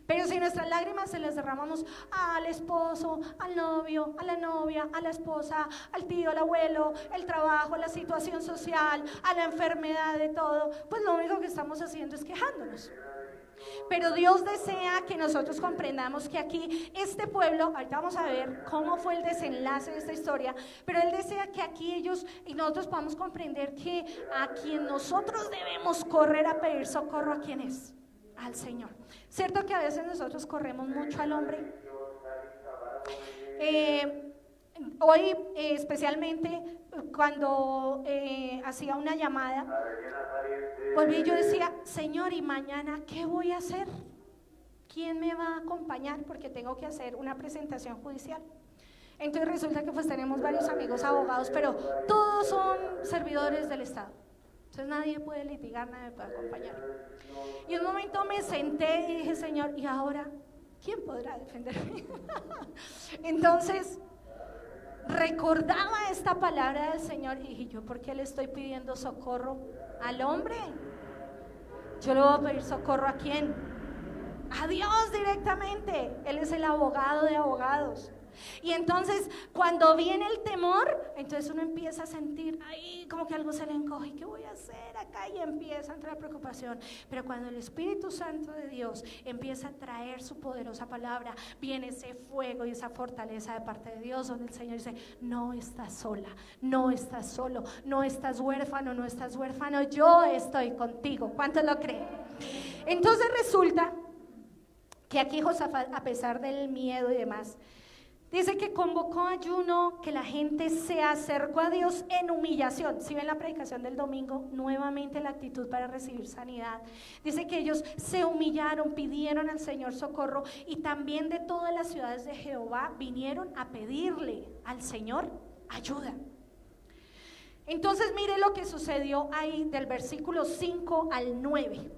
[SPEAKER 6] Pero si nuestras lágrimas se las derramamos al esposo, al novio, a la novia, a la esposa, al tío, al abuelo, el trabajo, la situación social, a la enfermedad, de todo, pues lo único que estamos haciendo es quejándonos. Pero Dios desea que nosotros comprendamos que aquí este pueblo, ahorita vamos a ver cómo fue el desenlace de esta historia, pero Él desea que aquí ellos y nosotros podamos comprender que a quien nosotros debemos correr a pedir socorro, ¿a quién es? Al Señor. ¿Cierto que a veces nosotros corremos mucho al hombre? Hoy especialmente cuando hacía una llamada, volví y yo decía, Señor, ¿y mañana qué voy a hacer? ¿Quién me va a acompañar? Porque tengo que hacer una presentación judicial. Entonces resulta que pues tenemos varios amigos abogados, pero todos son servidores del Estado. Entonces nadie puede litigar, nadie puede acompañar. Y un momento me senté y dije, Señor, ¿y ahora quién podrá defenderme? Entonces recordaba esta palabra del Señor y dije, ¿yo por qué le estoy pidiendo socorro al hombre? Yo le voy a pedir socorro ¿a quién? A Dios directamente. Él es el abogado de abogados. Y entonces cuando viene el temor, entonces uno empieza a sentir ahí como que algo se le encoge, ¿qué voy a hacer acá? Y empieza a entrar preocupación. Pero cuando el Espíritu Santo de Dios empieza a traer su poderosa palabra, viene ese fuego y esa fortaleza de parte de Dios, donde el Señor dice, no estás sola, no estás solo, no estás huérfano, no estás huérfano, yo estoy contigo. ¿Cuántos lo creen? Entonces resulta que aquí Josafat, a pesar del miedo y demás, dice que convocó ayuno, que la gente se acercó a Dios en humillación. Si ven la predicación del domingo, nuevamente la actitud para recibir sanidad. Dice que ellos se humillaron, pidieron al Señor socorro, y también de todas las ciudades de Jehová vinieron a pedirle al Señor ayuda. Entonces mire lo que sucedió ahí del versículo 5 al 9.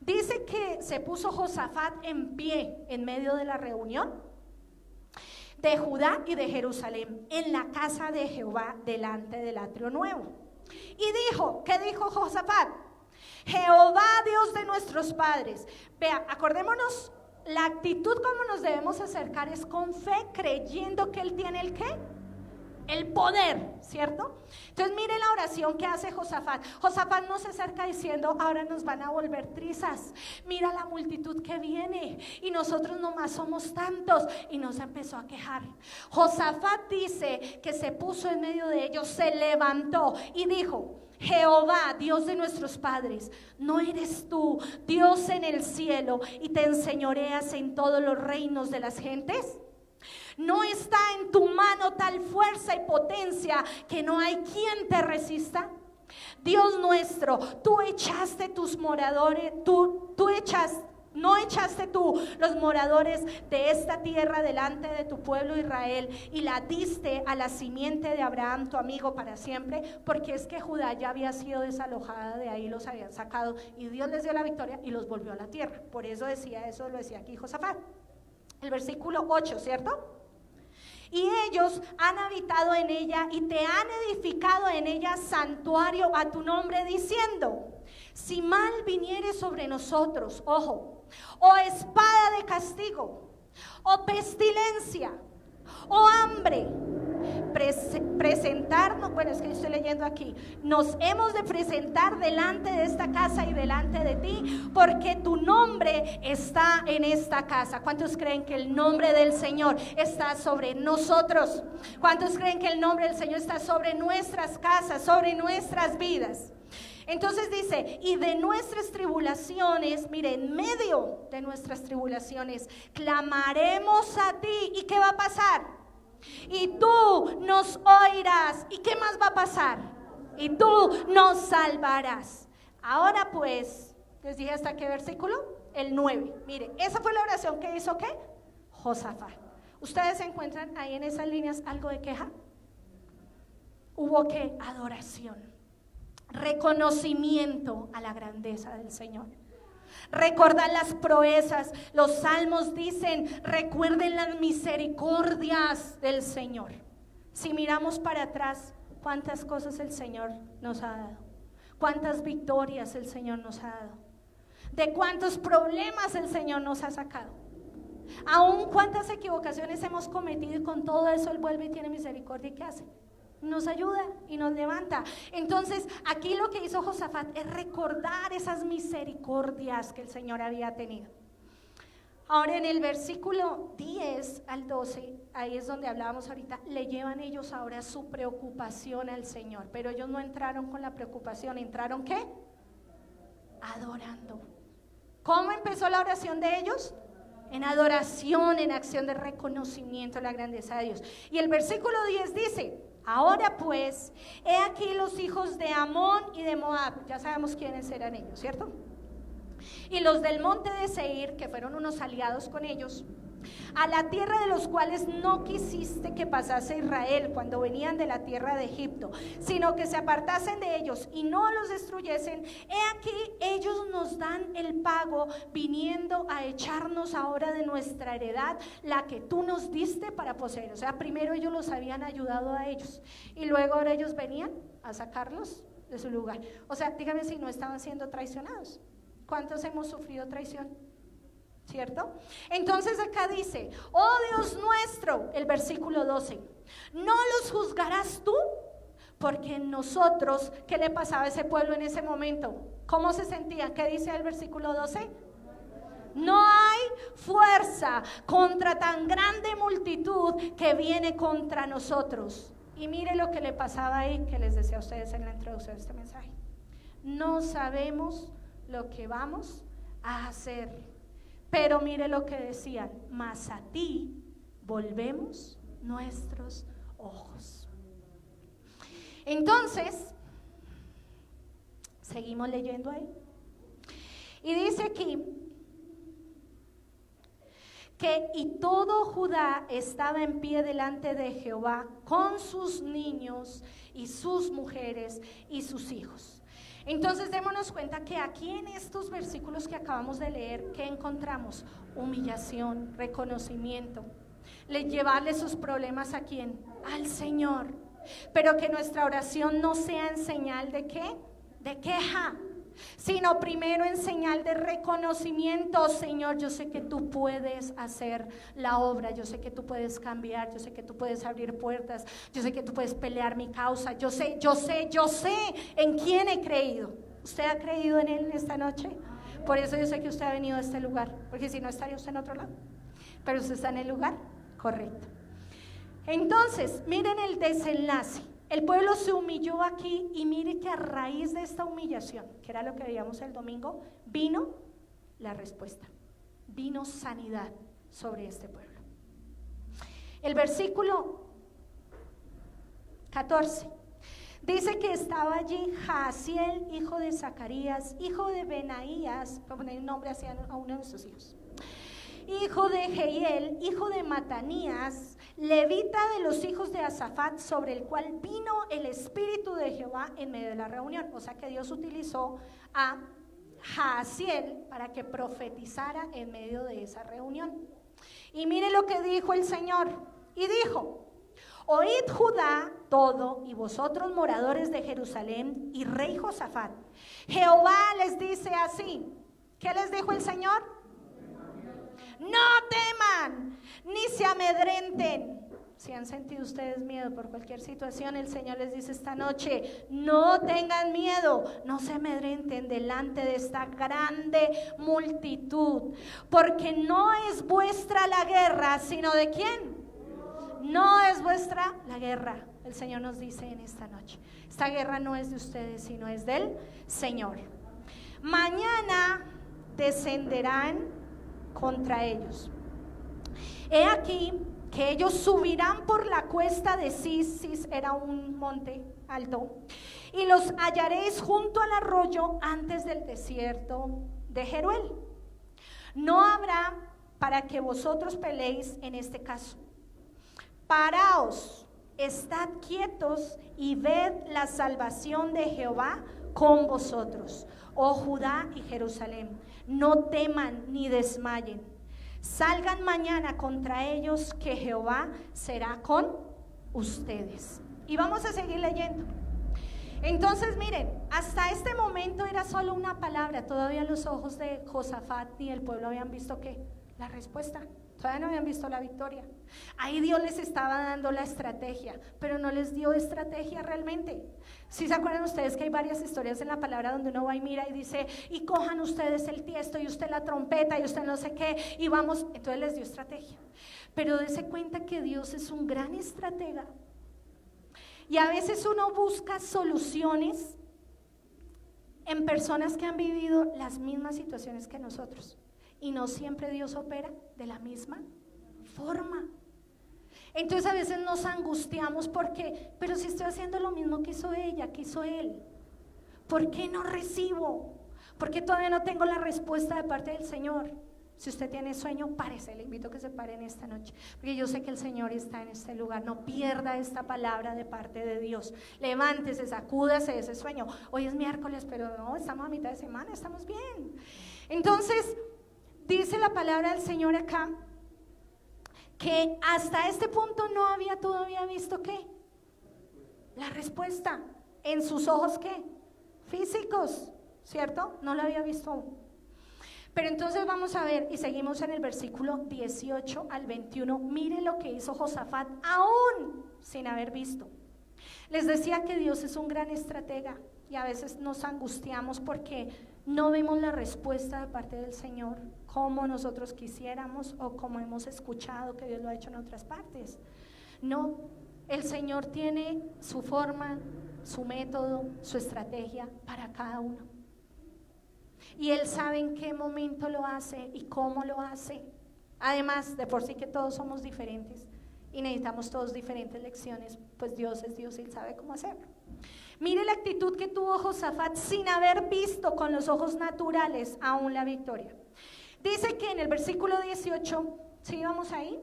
[SPEAKER 6] Dice que se puso Josafat en pie en medio de la reunión de Judá y de Jerusalén, en la casa de Jehová, delante del atrio nuevo. Y dijo, ¿qué dijo Josafat? Jehová, Dios de nuestros padres. Vea, acordémonos, la actitud como nos debemos acercar es con fe, creyendo que Él tiene el ¿qué? El poder, ¿cierto? Entonces mire la oración que hace Josafat. Josafat no se acerca diciendo, ahora nos van a volver trizas, mira la multitud que viene y nosotros nomás somos tantos, y no se empezó a quejar. Josafat dice que se puso en medio de ellos, se levantó y dijo, Jehová, Dios de nuestros padres, ¿no eres tú Dios en el cielo y te enseñoreas en todos los reinos de las gentes? ¿No está en tu mano tal fuerza y potencia que no hay quien te resista? Dios nuestro, tú echaste tus moradores, no echaste tú los moradores de esta tierra delante de tu pueblo Israel y la diste a la simiente de Abraham, tu amigo, para siempre, porque es que Judá ya había sido desalojada de ahí, los habían sacado y Dios les dio la victoria y los volvió a la tierra. Por eso decía eso, lo decía aquí Josafat. El versículo 8, ¿cierto? Y ellos han habitado en ella y te han edificado en ella santuario a tu nombre, diciendo, si mal viniere sobre nosotros, ojo, o espada de castigo, o pestilencia, o hambre, presentarnos, bueno, es que estoy leyendo aquí, nos hemos de presentar delante de esta casa y delante de ti, porque tu nombre está en esta casa. ¿Cuántos creen que el nombre del Señor está sobre nosotros? ¿Cuántos creen que el nombre del Señor está sobre nuestras casas, sobre nuestras vidas? Entonces dice, y de nuestras tribulaciones, mire, en medio de nuestras tribulaciones, clamaremos a ti. ¿Y qué va a pasar? Y tú nos oirás. ¿Y qué más va a pasar? Y tú nos salvarás. Ahora pues, les dije hasta qué versículo, el 9. Mire, esa fue la oración que hizo ¿qué? Josafat. ¿Ustedes encuentran ahí en esas líneas algo de queja? Hubo ¿qué? Adoración. Reconocimiento a la grandeza del Señor. Recordar las proezas. Los salmos dicen, recuerden las misericordias del Señor. Si miramos para atrás, cuántas cosas el Señor nos ha dado, cuántas victorias el Señor nos ha dado, de cuántos problemas el Señor nos ha sacado, aún cuántas equivocaciones hemos cometido, y con todo eso Él vuelve y tiene misericordia. ¿Y qué hace? Nos ayuda y nos levanta. Entonces aquí lo que hizo Josafat es recordar esas misericordias que el Señor había tenido. Ahora en el versículo 10 al 12, ahí es donde hablábamos ahorita, le llevan ellos ahora su preocupación al Señor, pero ellos no entraron con la preocupación, entraron ¿qué? Adorando. ¿Cómo empezó la oración de ellos? En adoración, en acción de reconocimiento a la grandeza de Dios. Y el versículo 10 dice, ahora pues, he aquí los hijos de Amón y de Moab, ya sabemos quiénes eran ellos, ¿cierto? Y los del monte de Seir, que fueron unos aliados con ellos, a la tierra de los cuales no quisiste que pasase Israel cuando venían de la tierra de Egipto, sino que se apartasen de ellos y no los destruyesen. He aquí ellos nos dan el pago, viniendo a echarnos ahora de nuestra heredad, la que tú nos diste para poseer. O sea, primero ellos los habían ayudado a ellos y luego ahora ellos venían a sacarlos de su lugar. O sea, dígame si no estaban siendo traicionados. ¿Cuántos hemos sufrido traición? ¿Cierto? Entonces acá dice, oh Dios nuestro, el versículo 12, no los juzgarás tú, porque nosotros, ¿qué le pasaba a ese pueblo en ese momento? ¿Cómo se sentían? ¿Qué dice el versículo 12? No hay fuerza contra tan grande multitud que viene contra nosotros. Y mire lo que le pasaba ahí, que les decía a ustedes en la introducción de este mensaje. No sabemos lo que vamos a hacer. Pero mire lo que decían, mas a ti volvemos nuestros ojos. Entonces, seguimos leyendo ahí. Y dice aquí, que y todo Judá estaba en pie delante de Jehová con sus niños y sus mujeres y sus hijos. Entonces démonos cuenta que aquí en estos versículos que acabamos de leer, ¿qué encontramos? Humillación, reconocimiento, llevarle sus problemas ¿a quién? Al Señor, pero que nuestra oración no sea en señal de ¿qué? De queja, sino primero en señal de reconocimiento. Señor, yo sé que tú puedes hacer la obra, yo sé que tú puedes cambiar, yo sé que tú puedes abrir puertas, yo sé que tú puedes pelear mi causa, yo sé en quién he creído. ¿Usted ha creído en Él esta noche? Por eso yo sé que usted ha venido a este lugar, porque si no estaría usted en otro lado, pero usted está en el lugar correcto. Entonces, miren el desenlace. El pueblo se humilló aquí y mire que a raíz de esta humillación, que era lo que veíamos el domingo, vino la respuesta, vino sanidad sobre este pueblo. El versículo 14 dice que estaba allí Jaasiel, hijo de Zacarías, hijo de Benaías, para poner un nombre hacia a uno de sus hijos, hijo de Jehiel, hijo de Matanías, levita de los hijos de Asafat, sobre el cual vino el Espíritu de Jehová en medio de la reunión. O sea que Dios utilizó a Jaasiel para que profetizara en medio de esa reunión. Y mire lo que dijo el Señor, y dijo: oíd Judá todo, y vosotros moradores de Jerusalén, y rey Josafat, Jehová les dice así. ¿Qué les dijo el Señor? No teman, ni se amedrenten. Si han sentido ustedes miedo por cualquier situación, el Señor les dice esta noche: no tengan miedo, no se amedrenten delante de esta grande multitud, porque no es vuestra la guerra, sino ¿de quién? No es vuestra la guerra. El Señor nos dice en esta noche: esta guerra no es de ustedes, sino es del Señor. Mañana descenderán contra ellos. He aquí que ellos subirán por la cuesta de Cis. Cis era un monte alto, y los hallaréis junto al arroyo antes del desierto de Jeruel. No habrá para que vosotros peleéis en este caso. Paraos, estad quietos y ved la salvación de Jehová con vosotros, oh Judá y Jerusalén. No teman ni desmayen. Salgan mañana contra ellos, que Jehová será con ustedes. Y vamos a seguir leyendo. Entonces miren, hasta este momento era solo una palabra. Todavía los ojos de Josafat ni el pueblo habían visto ¿qué? La respuesta. Todavía no habían visto la victoria. Ahí Dios les estaba dando la estrategia, pero no les dio estrategia realmente. ¿Sí se acuerdan ustedes que hay varias historias en la palabra donde uno va y mira y dice: y cojan ustedes el tiesto y usted la trompeta y usted no sé qué, y vamos? Entonces les dio estrategia. Pero dése cuenta que Dios es un gran estratega, y a veces uno busca soluciones en personas que han vivido las mismas situaciones que nosotros, y no siempre Dios opera de la misma forma. Entonces a veces nos angustiamos porque, pero si estoy haciendo lo mismo que hizo ella, que hizo él, ¿por qué no recibo? ¿Por qué todavía no tengo la respuesta de parte del Señor? Si usted tiene sueño, párese, le invito a que se pare en esta noche, porque yo sé que el Señor está en este lugar. No pierda esta palabra de parte de Dios. Levántese, sacúdase de ese sueño. Hoy es miércoles, pero no, estamos a mitad de semana, estamos bien. Entonces dice la palabra del Señor acá que hasta este punto no había todavía visto ¿qué? La respuesta en sus ojos ¿qué? Físicos, ¿cierto? No la había visto aún. Pero entonces vamos a ver, y seguimos en el versículo 18 al 21. Mire lo que hizo Josafat aún sin haber visto. Les decía que Dios es un gran estratega, y a veces nos angustiamos porque no vemos la respuesta de parte del Señor como nosotros quisiéramos o como hemos escuchado que Dios lo ha hecho en otras partes. No, el Señor tiene su forma, su método, su estrategia para cada uno, y Él sabe en qué momento lo hace y cómo lo hace. Además, de por sí que todos somos diferentes y necesitamos todos diferentes lecciones, pues Dios es Dios y Él sabe cómo hacerlo. Mire la actitud que tuvo Josafat sin haber visto con los ojos naturales aún la victoria. Dice que en el versículo 18, ¿sí vamos ahí?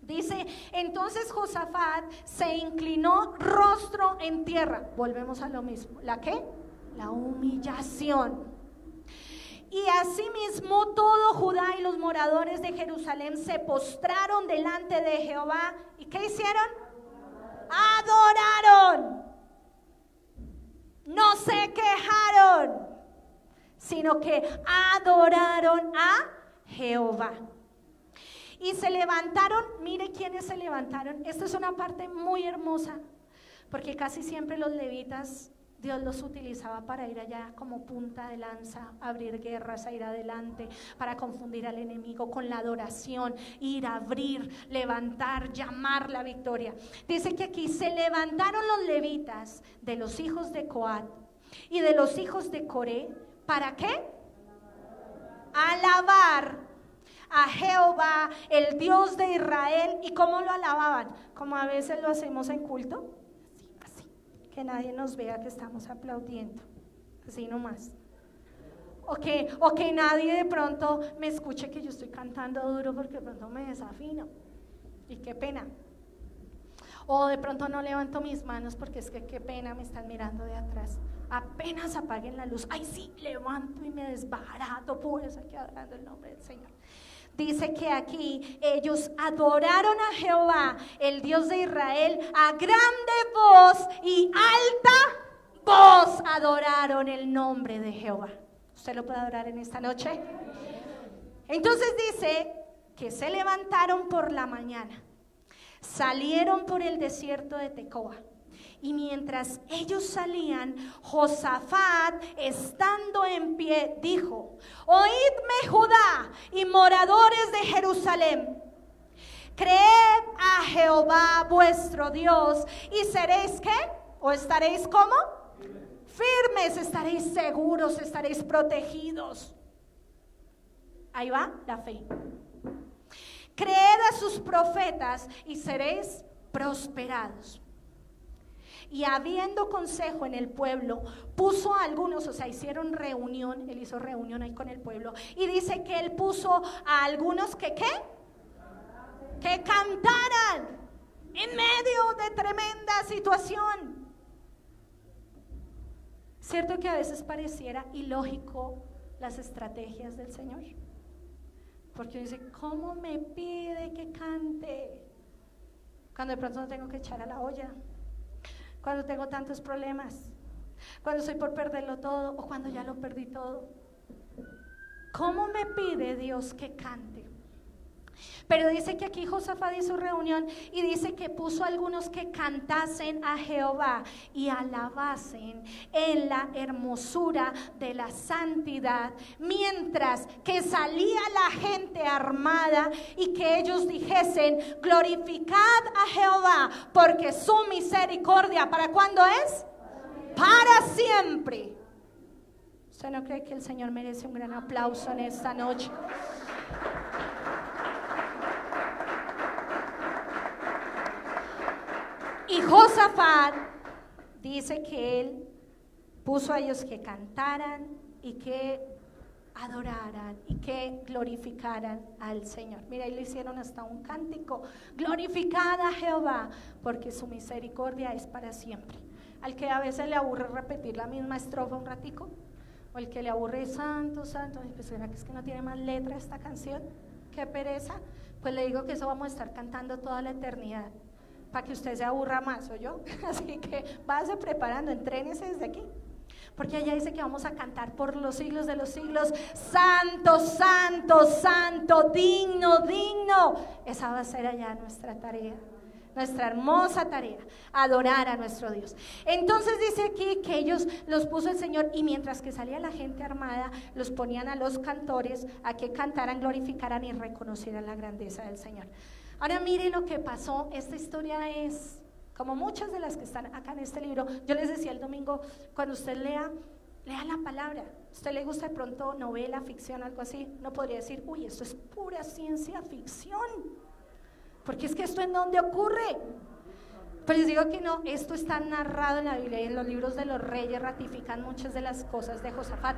[SPEAKER 6] Dice: entonces Josafat se inclinó rostro en tierra. Volvemos a lo mismo. ¿La qué? La humillación. Y asimismo todo Judá y los moradores de Jerusalén se postraron delante de Jehová. ¿Y qué hicieron? Adoraron. No se quejaron, sino que adoraron a Jehová. Y se levantaron. Mire quiénes se levantaron. Esta es una parte muy hermosa, porque casi siempre los levitas Dios los utilizaba para ir allá como punta de lanza, abrir guerras, a ir adelante, para confundir al enemigo con la adoración, ir a abrir, levantar, llamar la victoria. Dice que aquí se levantaron los levitas de los hijos de Coat y de los hijos de Coré. ¿Para qué? Alabar a Jehová, el Dios de Israel. ¿Y cómo lo alababan? Como a veces lo hacemos en culto, que nadie nos vea que estamos aplaudiendo, así nomás. O que nadie de pronto me escuche que yo estoy cantando duro, porque de pronto me desafino, y qué pena. O de pronto no levanto mis manos porque es que qué pena, me están mirando de atrás. Apenas apaguen la luz, ay sí, levanto y me desbarato, pues aquí adorando el nombre del Señor. Dice que aquí ellos adoraron a Jehová, el Dios de Israel, a grande voz y alta voz adoraron el nombre de Jehová. ¿Usted lo puede adorar en esta noche? Entonces dice que se levantaron por la mañana, salieron por el desierto de Tecoa. Y mientras ellos salían, Josafat, estando en pie, dijo: oídme, Judá y moradores de Jerusalén, creed a Jehová vuestro Dios y seréis ¿qué? ¿O estaréis cómo? Firmes, estaréis seguros, estaréis protegidos. Ahí va la fe. Creed a sus profetas y seréis prosperados. Y habiendo consejo en el pueblo, puso a algunos, o sea, hicieron reunión, él hizo reunión ahí con el pueblo, y dice que él puso a algunos que ¿qué? Que cantaran en medio de tremenda situación. ¿Cierto que a veces pareciera ilógico las estrategias del Señor? Porque dice, ¿cómo me pide que cante? Cuando de pronto no tengo que echar a la olla, cuando tengo tantos problemas, cuando estoy por perderlo todo o cuando ya lo perdí todo. ¿Cómo me pide Dios que cante? Pero dice que aquí Josafat hizo reunión y dice que puso a algunos que cantasen a Jehová y alabasen en la hermosura de la santidad, mientras que salía la gente armada y que ellos dijesen: glorificad a Jehová, porque su misericordia, ¿para cuándo es? Para siempre. ¿Usted no cree que el Señor merece un gran aplauso en esta noche? Y Josafat dice que él puso a ellos que cantaran y que adoraran y que glorificaran al Señor. Mira, ahí le hicieron hasta un cántico: glorificad a Jehová, porque su misericordia es para siempre. Al que a veces le aburre repetir la misma estrofa un ratico, o el que le aburre santo, santo, pues ¿será que es que no tiene más letra esta canción? Qué pereza. Pues le digo que eso vamos a estar cantando toda la eternidad, para que usted se aburra más, ¿o yo? Así que váyase preparando, entrénese desde aquí, porque allá dice que vamos a cantar por los siglos de los siglos: santo, santo, santo, digno, digno. Esa va a ser allá nuestra tarea, nuestra hermosa tarea, adorar a nuestro Dios. Entonces dice aquí que ellos los puso el Señor, y mientras que salía la gente armada, los ponían a los cantores a que cantaran, glorificaran y reconocieran la grandeza del Señor. Ahora mire lo que pasó. Esta historia es como muchas de las que están acá en este libro. Yo les decía el domingo, cuando usted lea la palabra. ¿Usted le gusta de pronto novela, ficción, algo así? No podría decir, uy, esto es pura ciencia ficción, porque es que esto en dónde ocurre. Pero les digo que no, esto está narrado en la Biblia, y en los libros de los reyes ratifican muchas de las cosas de Josafat,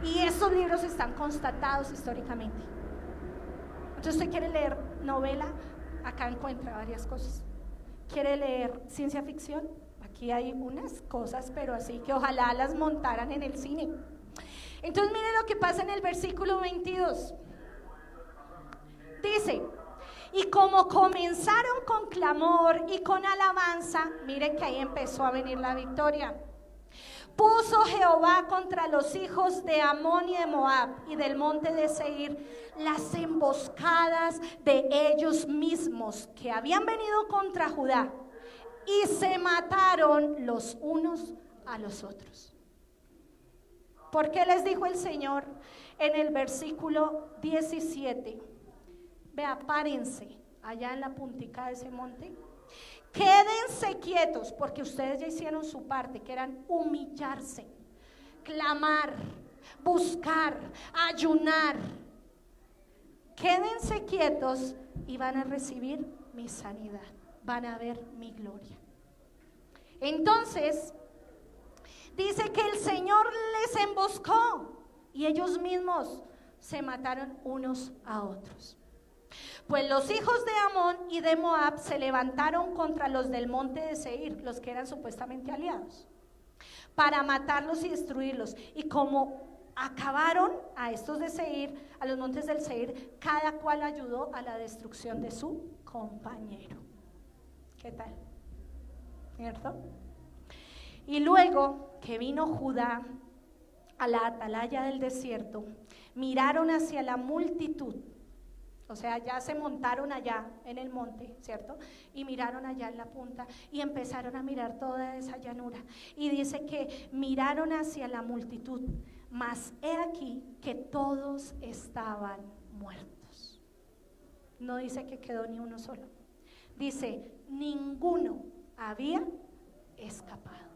[SPEAKER 6] y esos libros están constatados históricamente. Entonces, usted quiere leer novela, acá encuentra varias cosas. Quiere leer ciencia ficción, aquí hay unas cosas, pero así que ojalá las montaran en el cine. Entonces mire lo que pasa en el versículo 22. Dice: y como comenzaron con clamor y con alabanza, mire que ahí empezó a venir la victoria. Puso Jehová contra los hijos de Amón y de Moab y del monte de Seir las emboscadas de ellos mismos que habían venido contra Judá, y se mataron los unos a los otros. ¿Por qué les dijo el Señor en el versículo 17? Vea, párense allá en la puntica de ese monte. Quédense quietos, porque ustedes ya hicieron su parte, que eran humillarse, clamar, buscar, ayunar. Quédense quietos y van a recibir mi sanidad, van a ver mi gloria. Entonces dice que el Señor les emboscó y ellos mismos se mataron unos a otros. Pues los hijos de Amón y de Moab se levantaron contra los del monte de Seir, los que eran supuestamente aliados, para matarlos y destruirlos. Y como acabaron a estos de Seir, a los montes del Seir, cada cual ayudó a la destrucción de su compañero. ¿Qué tal? ¿Cierto? Y luego que vino Judá a la atalaya del desierto, miraron hacia la multitud. O sea, ya se montaron allá en el monte, ¿cierto? Y miraron allá en la punta y empezaron a mirar toda esa llanura. Y dice que miraron hacia la multitud, mas he aquí que todos estaban muertos. No dice que quedó ni uno solo. Dice, ninguno había escapado.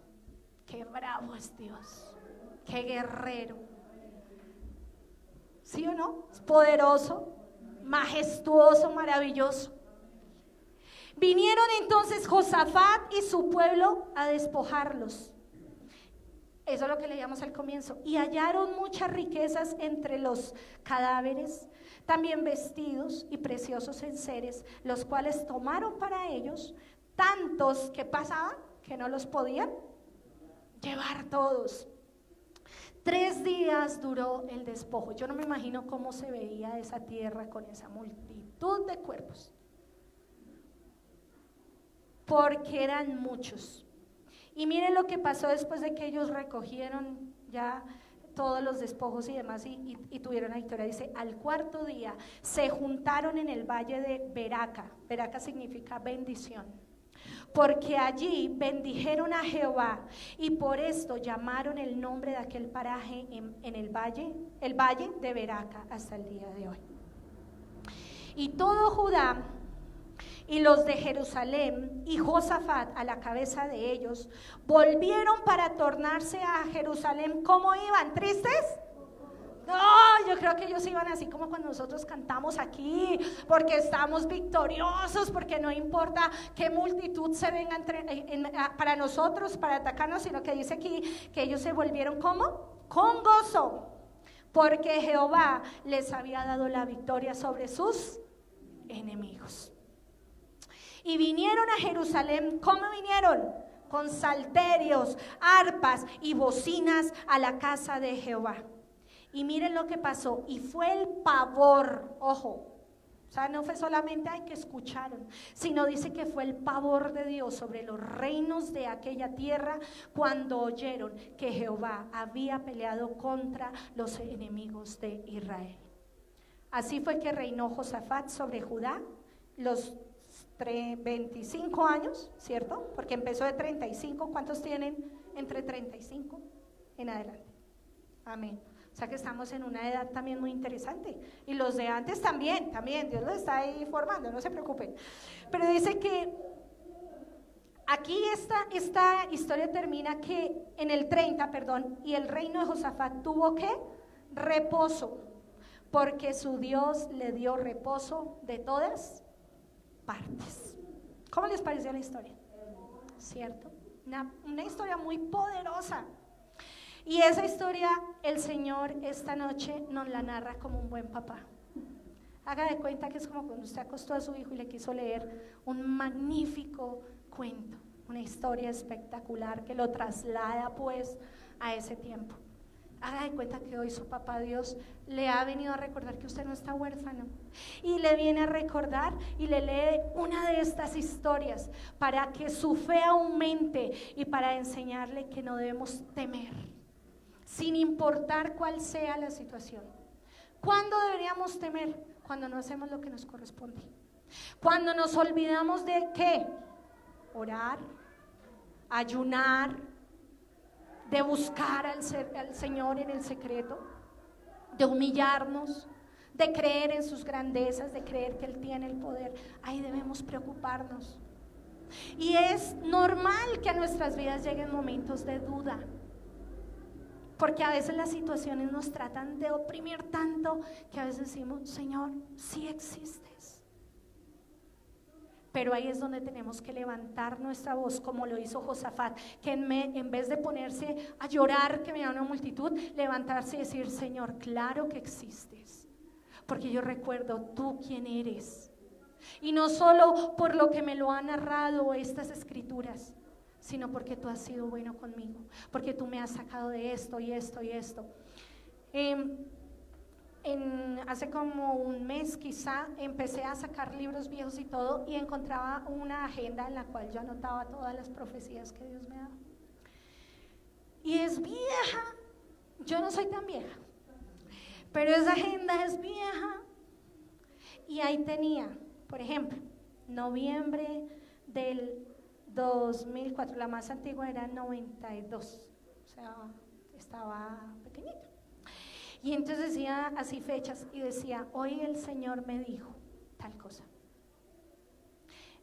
[SPEAKER 6] Qué bravo es Dios, qué guerrero. ¿Sí o no? Es poderoso, majestuoso, maravilloso. Vinieron entonces Josafat y su pueblo a despojarlos. Eso es lo que leíamos al comienzo. Y hallaron muchas riquezas entre los cadáveres, también vestidos y preciosos enseres, los cuales tomaron para ellos, tantos que pasaban que no los podían llevar todos. 3 días duró el despojo. Yo no me imagino cómo se veía esa tierra con esa multitud de cuerpos, porque eran muchos. Y miren lo que pasó después de que ellos recogieron ya todos los despojos y demás y tuvieron la victoria. Dice, al 4.º día se juntaron en el valle de Beraca. Beraca significa bendición, porque allí bendijeron a Jehová, y por esto llamaron el nombre de aquel paraje en el valle de Beraca hasta el día de hoy. Y todo Judá y los de Jerusalén y Josafat a la cabeza de ellos volvieron para tornarse a Jerusalén. ¿Cómo iban? ¿Tristes? No, yo creo que ellos iban así como cuando nosotros cantamos aquí, porque estamos victoriosos, porque no importa qué multitud se venga para nosotros, para atacarnos, sino que dice aquí que ellos se volvieron ¿cómo? Con gozo, porque Jehová les había dado la victoria sobre sus enemigos. Y vinieron a Jerusalén. ¿Cómo vinieron? Con salterios, arpas y bocinas a la casa de Jehová. Y miren lo que pasó, y fue el pavor, ojo, o sea, no fue solamente que escucharon, sino dice que fue el pavor de Dios sobre los reinos de aquella tierra cuando oyeron que Jehová había peleado contra los enemigos de Israel. Así fue que reinó Josafat sobre Judá los 25 años, ¿cierto? Porque empezó de 35, ¿cuántos tienen entre 35 en adelante? Amén. O sea que estamos en una edad también muy interesante. Y los de antes también, Dios los está ahí formando, no se preocupen. Pero dice que aquí esta historia termina que en el 30, y el reino de Josafat tuvo ¿qué? Reposo, porque su Dios le dio reposo de todas partes. ¿Cómo les pareció la historia? ¿Cierto? Una historia muy poderosa. Y esa historia el Señor esta noche nos la narra como un buen papá. Haga de cuenta que es como cuando usted acostó a su hijo y le quiso leer un magnífico cuento, una historia espectacular que lo traslada pues a ese tiempo. Haga de cuenta que hoy su papá Dios le ha venido a recordar que usted no está huérfano, y le viene a recordar y le lee una de estas historias para que su fe aumente y para enseñarle que no debemos temer, sin importar cuál sea la situación. ¿Cuándo deberíamos temer? Cuando no hacemos lo que nos corresponde, cuando nos olvidamos de ¿qué? Orar, ayunar, de buscar al Señor en el secreto, de humillarnos, de creer en sus grandezas, de creer que Él tiene el poder. Ahí debemos preocuparnos. Y es normal que a nuestras vidas lleguen momentos de duda, porque a veces las situaciones nos tratan de oprimir tanto que a veces decimos, Señor, sí existes. Pero ahí es donde tenemos que levantar nuestra voz, como lo hizo Josafat, que en vez de ponerse a llorar que me da una multitud, levantarse y decir, Señor, claro que existes, porque yo recuerdo tú quién eres. Y no solo por lo que me lo han narrado estas escrituras, sino porque tú has sido bueno conmigo, porque tú me has sacado de esto y esto y esto. Hace como un mes quizá empecé a sacar libros viejos y todo, y encontraba una agenda en la cual yo anotaba todas las profecías que Dios me daba. Y es vieja, yo no soy tan vieja, pero esa agenda es vieja Y ahí tenía, por ejemplo, noviembre del 2004, la más antigua era 92, o sea, estaba pequeñita. Y entonces decía así fechas y decía, hoy el Señor me dijo tal cosa.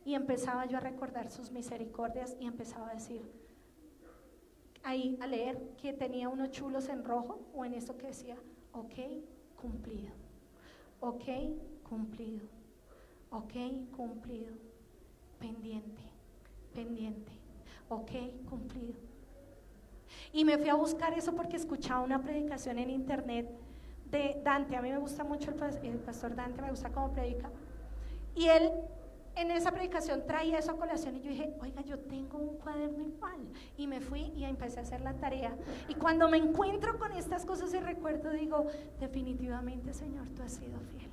[SPEAKER 6] Y empezaba yo a recordar sus misericordias y empezaba a decir, ahí a leer que tenía unos chulos en rojo o en eso que decía, ok, cumplido, ok, cumplido, ok, cumplido, pendiente, pendiente, ok, cumplido. Y me fui a buscar eso porque escuchaba una predicación en internet de Dante. A mí me gusta mucho el pastor Dante, me gusta cómo predica. Y él en esa predicación traía eso a colación y yo dije, oiga, yo tengo un cuaderno igual. Y me fui y empecé a hacer la tarea. Y cuando me encuentro con estas cosas y recuerdo, digo, definitivamente, Señor, tú has sido fiel.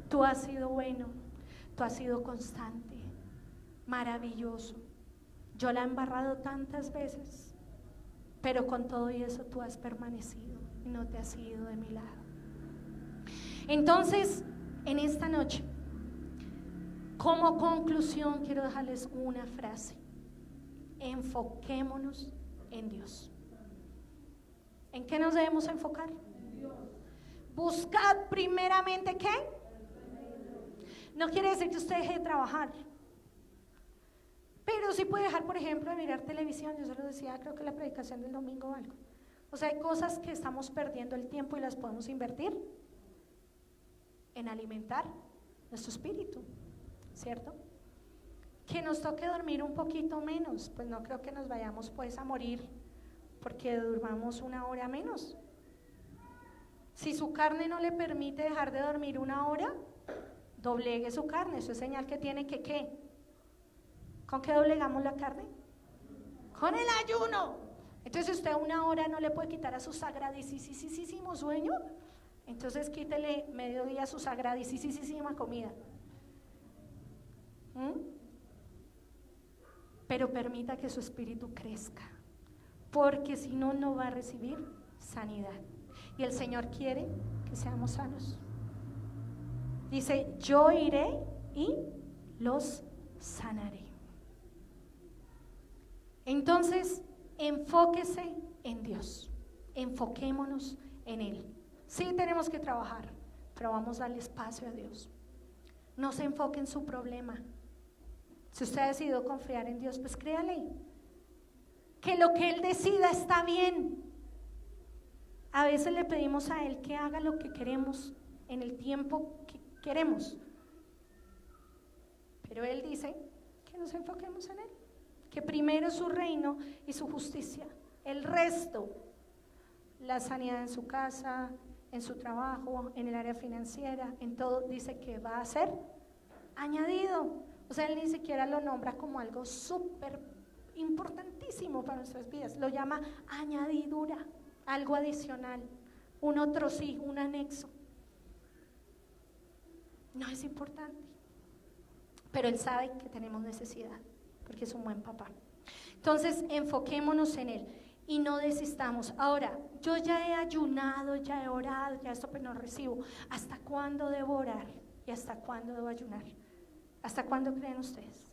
[SPEAKER 6] Tú has sido bueno, tú has sido constante, maravilloso. Yo la he embarrado tantas veces, pero con todo y eso tú has permanecido y no te has ido de mi lado. Entonces, en esta noche, como conclusión, quiero dejarles una frase. Enfoquémonos en Dios. ¿En qué nos debemos enfocar? Buscad primeramente, ¿qué? No quiere decir que usted deje de trabajar, pero sí puede dejar, por ejemplo, de mirar televisión. Yo se lo decía, creo que la predicación del domingo o algo. O sea, hay cosas que estamos perdiendo el tiempo y las podemos invertir en alimentar nuestro espíritu, ¿cierto? Que nos toque dormir un poquito menos, pues no creo que nos vayamos pues a morir porque durmamos 1 hora menos. Si su carne no le permite dejar de dormir 1 hora, doblegue su carne. Eso es señal que tiene que ¿qué? ¿Con qué doblegamos la carne? Con el ayuno. Entonces usted 1 hora no le puede quitar a su sagradísimo sueño, entonces quítele mediodía a su sagradísima comida. Pero permita que su espíritu crezca, porque si no, no va a recibir sanidad. Y el Señor quiere que seamos sanos. Dice, yo iré y los sanaré. Entonces, enfóquese en Dios, enfoquémonos en Él. Sí tenemos que trabajar, pero vamos a darle espacio a Dios. No se enfoque en su problema. Si usted ha decidido confiar en Dios, pues créale que lo que Él decida está bien. A veces le pedimos a Él que haga lo que queremos en el tiempo que queremos, pero Él dice que nos enfoquemos en Él, que primero su reino y su justicia, el resto, la sanidad en su casa, en su trabajo, en el área financiera, en todo, dice que va a ser añadido. O sea, Él ni siquiera lo nombra como algo súper importantísimo para nuestras vidas, lo llama añadidura, algo adicional, un otro sí, un anexo. No es importante, pero Él sabe que tenemos necesidad, porque es un buen papá. Entonces, enfoquémonos en Él y no desistamos. Ahora, yo ya he ayunado, ya he orado, ya esto pero no recibo. ¿Hasta cuándo debo orar? ¿Y hasta cuándo debo ayunar? ¿Hasta cuándo creen ustedes?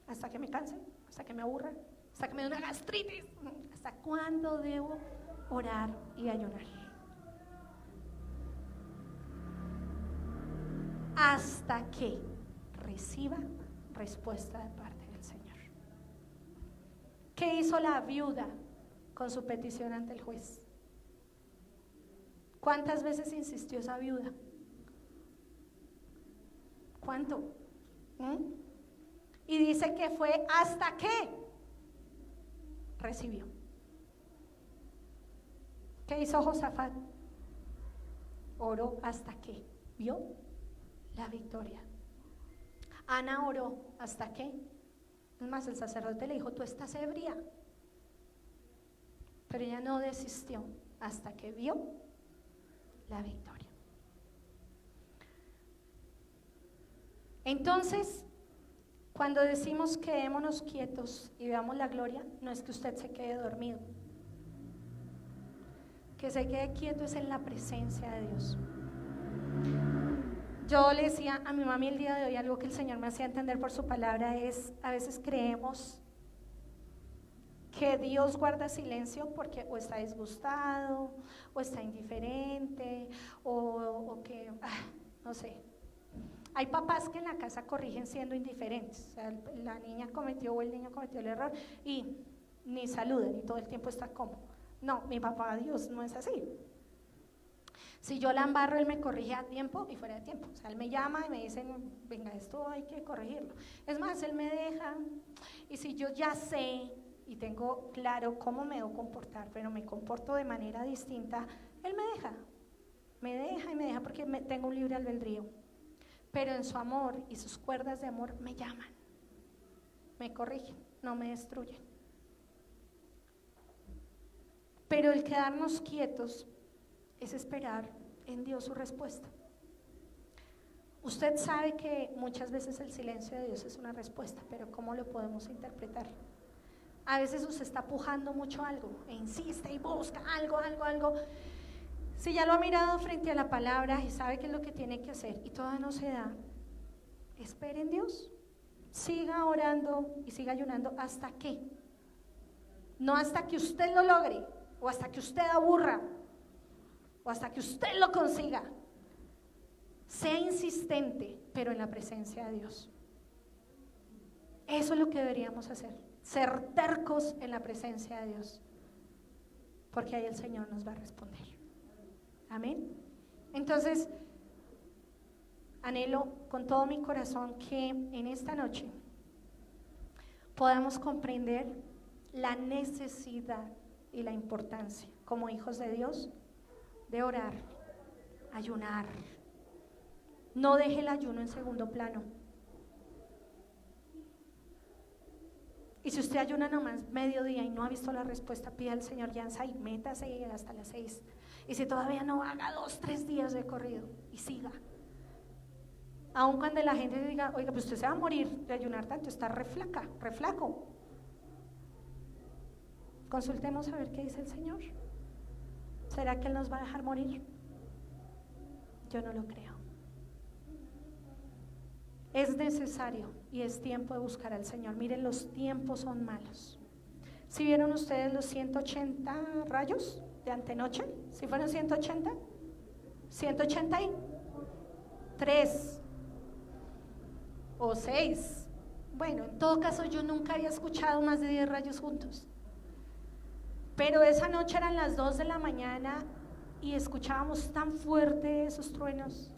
[SPEAKER 6] ¿Hasta que me canse? ¿Hasta que me aburra? ¿Hasta que me dé una gastritis? ¿Hasta cuándo debo orar y ayunar? Hasta que reciba respuesta de parte del Señor. ¿Qué hizo la viuda con su petición ante el juez? ¿Cuántas veces insistió esa viuda? ¿Cuánto? Y dice que fue hasta que recibió. ¿Qué hizo Josafat? Oró hasta que vio la victoria. Ana oró hasta que, es más, el sacerdote le dijo, tú estás ebria, pero ella no desistió hasta que vio la victoria. Entonces, cuando decimos quedémonos quietos y veamos la gloria, no es que usted se quede dormido. Que se quede quieto es en la presencia de Dios. Yo le decía a mi mami el día de hoy, algo que el Señor me hacía entender por su palabra es, a veces creemos que Dios guarda silencio porque o está disgustado, o está indiferente, o que, no sé. Hay papás que en la casa corrigen siendo indiferentes, o sea, la niña cometió o el niño cometió el error y ni saludan y todo el tiempo está como. No, mi papá Dios no es así. Si yo la embarro, él me corrige a tiempo y fuera de tiempo. O sea, él me llama y me dice, venga, esto hay que corregirlo. Es más, él me deja, y si yo ya sé y tengo claro cómo me debo comportar, pero me comporto de manera distinta, él me deja y me deja porque tengo un libre albedrío. Pero en su amor y sus cuerdas de amor me llaman, me corrigen, no me destruyen. Pero el quedarnos quietos es esperar en Dios su respuesta. Usted sabe que muchas veces el silencio de Dios es una respuesta, pero ¿cómo lo podemos interpretar? A veces usted está pujando mucho algo e insiste y busca algo. Si ya lo ha mirado frente a la palabra y sabe qué es lo que tiene que hacer y todavía no se da, espere en Dios, siga orando y siga ayunando. ¿Hasta qué? No hasta que usted lo logre o hasta que usted aburra o hasta que usted lo consiga. Sea insistente, pero en la presencia de Dios. Eso es lo que deberíamos hacer, ser tercos en la presencia de Dios, porque ahí el Señor nos va a responder. Amén. Entonces, anhelo con todo mi corazón que en esta noche podamos comprender la necesidad y la importancia como hijos de Dios de orar, ayunar. No deje el ayuno en segundo plano. Y si usted ayuna nomás mediodía y no ha visto la respuesta, pida al Señor Yanza y métase hasta las 6. Y si todavía no, haga 2, 3 días de corrido y siga. Aun cuando la gente diga, oiga, pues usted se va a morir de ayunar tanto, está re flaco. Consultemos a ver qué dice el Señor. ¿Será que Él nos va a dejar morir? Yo no lo creo. Es necesario y es tiempo de buscar al Señor. Miren, los tiempos son malos. ¿Sí vieron ustedes los 180 rayos de antenoche? ¿Sí fueron 180? 183 o 6. Bueno, en todo caso yo nunca había escuchado más de 10 rayos juntos. Pero esa noche eran las 2 de la mañana y escuchábamos tan fuerte esos truenos.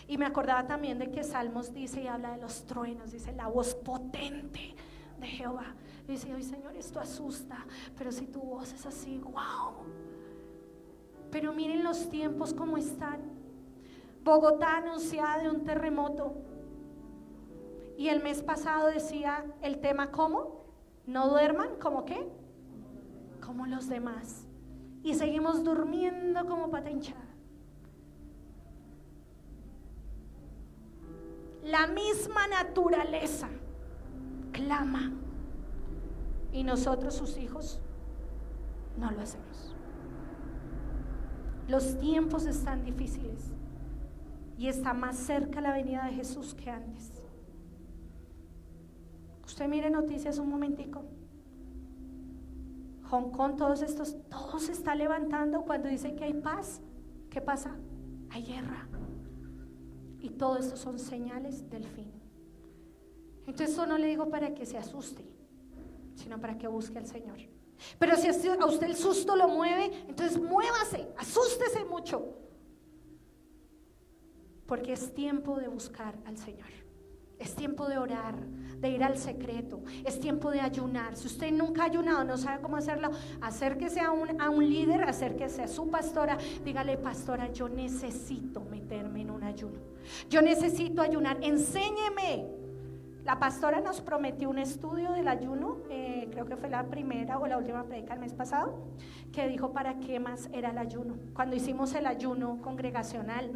[SPEAKER 6] Y me acordaba también de que Salmos dice y habla de los truenos, dice la voz potente de Jehová. Y dice, ay Señor, esto asusta, pero si tu voz es así, wow. Pero miren los tiempos como están. Bogotá anunciada de un terremoto. Y el mes pasado decía el tema, ¿cómo? No duerman, ¿cómo qué? Como los demás. Y seguimos durmiendo como pata hinchada. La misma naturaleza clama y nosotros, sus hijos, no lo hacemos. Los tiempos están difíciles y está más cerca la venida de Jesús que antes. Usted mire noticias un momentico. Hong Kong, todo se está levantando cuando dicen que hay paz. ¿Qué pasa? Hay guerra. Y todo esto son señales del fin. Entonces eso no le digo para que se asuste, sino para que busque al Señor. Pero si a usted el susto lo mueve, entonces muévase, asústese mucho, porque es tiempo de buscar al Señor. Es tiempo de orar, de ir al secreto. Es tiempo de ayunar. Si usted nunca ha ayunado, no sabe cómo hacerlo, acérquese a un líder, acérquese a su pastora. Dígale, pastora, yo necesito meterme en un ayuno. Yo necesito ayunar. Enséñeme. La pastora nos prometió un estudio del ayuno, creo que fue la primera o la última predica el mes pasado, que dijo para qué más era el ayuno. Cuando hicimos el ayuno congregacional,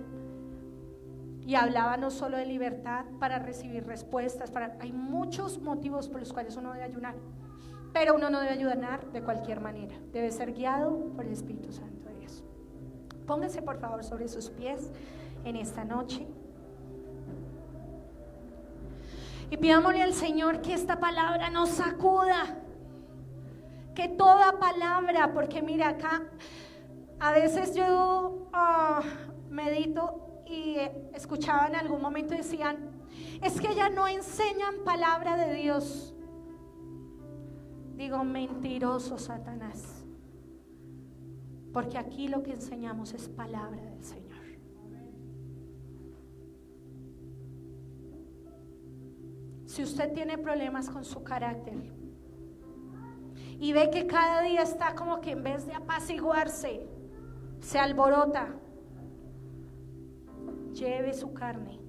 [SPEAKER 6] y hablaba no solo de libertad para recibir respuestas, hay muchos motivos por los cuales uno debe ayunar, pero uno no debe ayunar de cualquier manera, debe ser guiado por el Espíritu Santo de Dios. Póngase por favor sobre sus pies en esta noche. Y pidámosle al Señor que esta palabra nos sacuda. Que toda palabra, porque mira acá, a veces yo medito y escuchaba en algún momento, decían, es que ya no enseñan palabra de Dios. Digo, mentiroso Satanás, porque aquí lo que enseñamos es palabra del Señor. Si usted tiene problemas con su carácter y ve que cada día está como que en vez de apaciguarse, se alborota, lleve su carne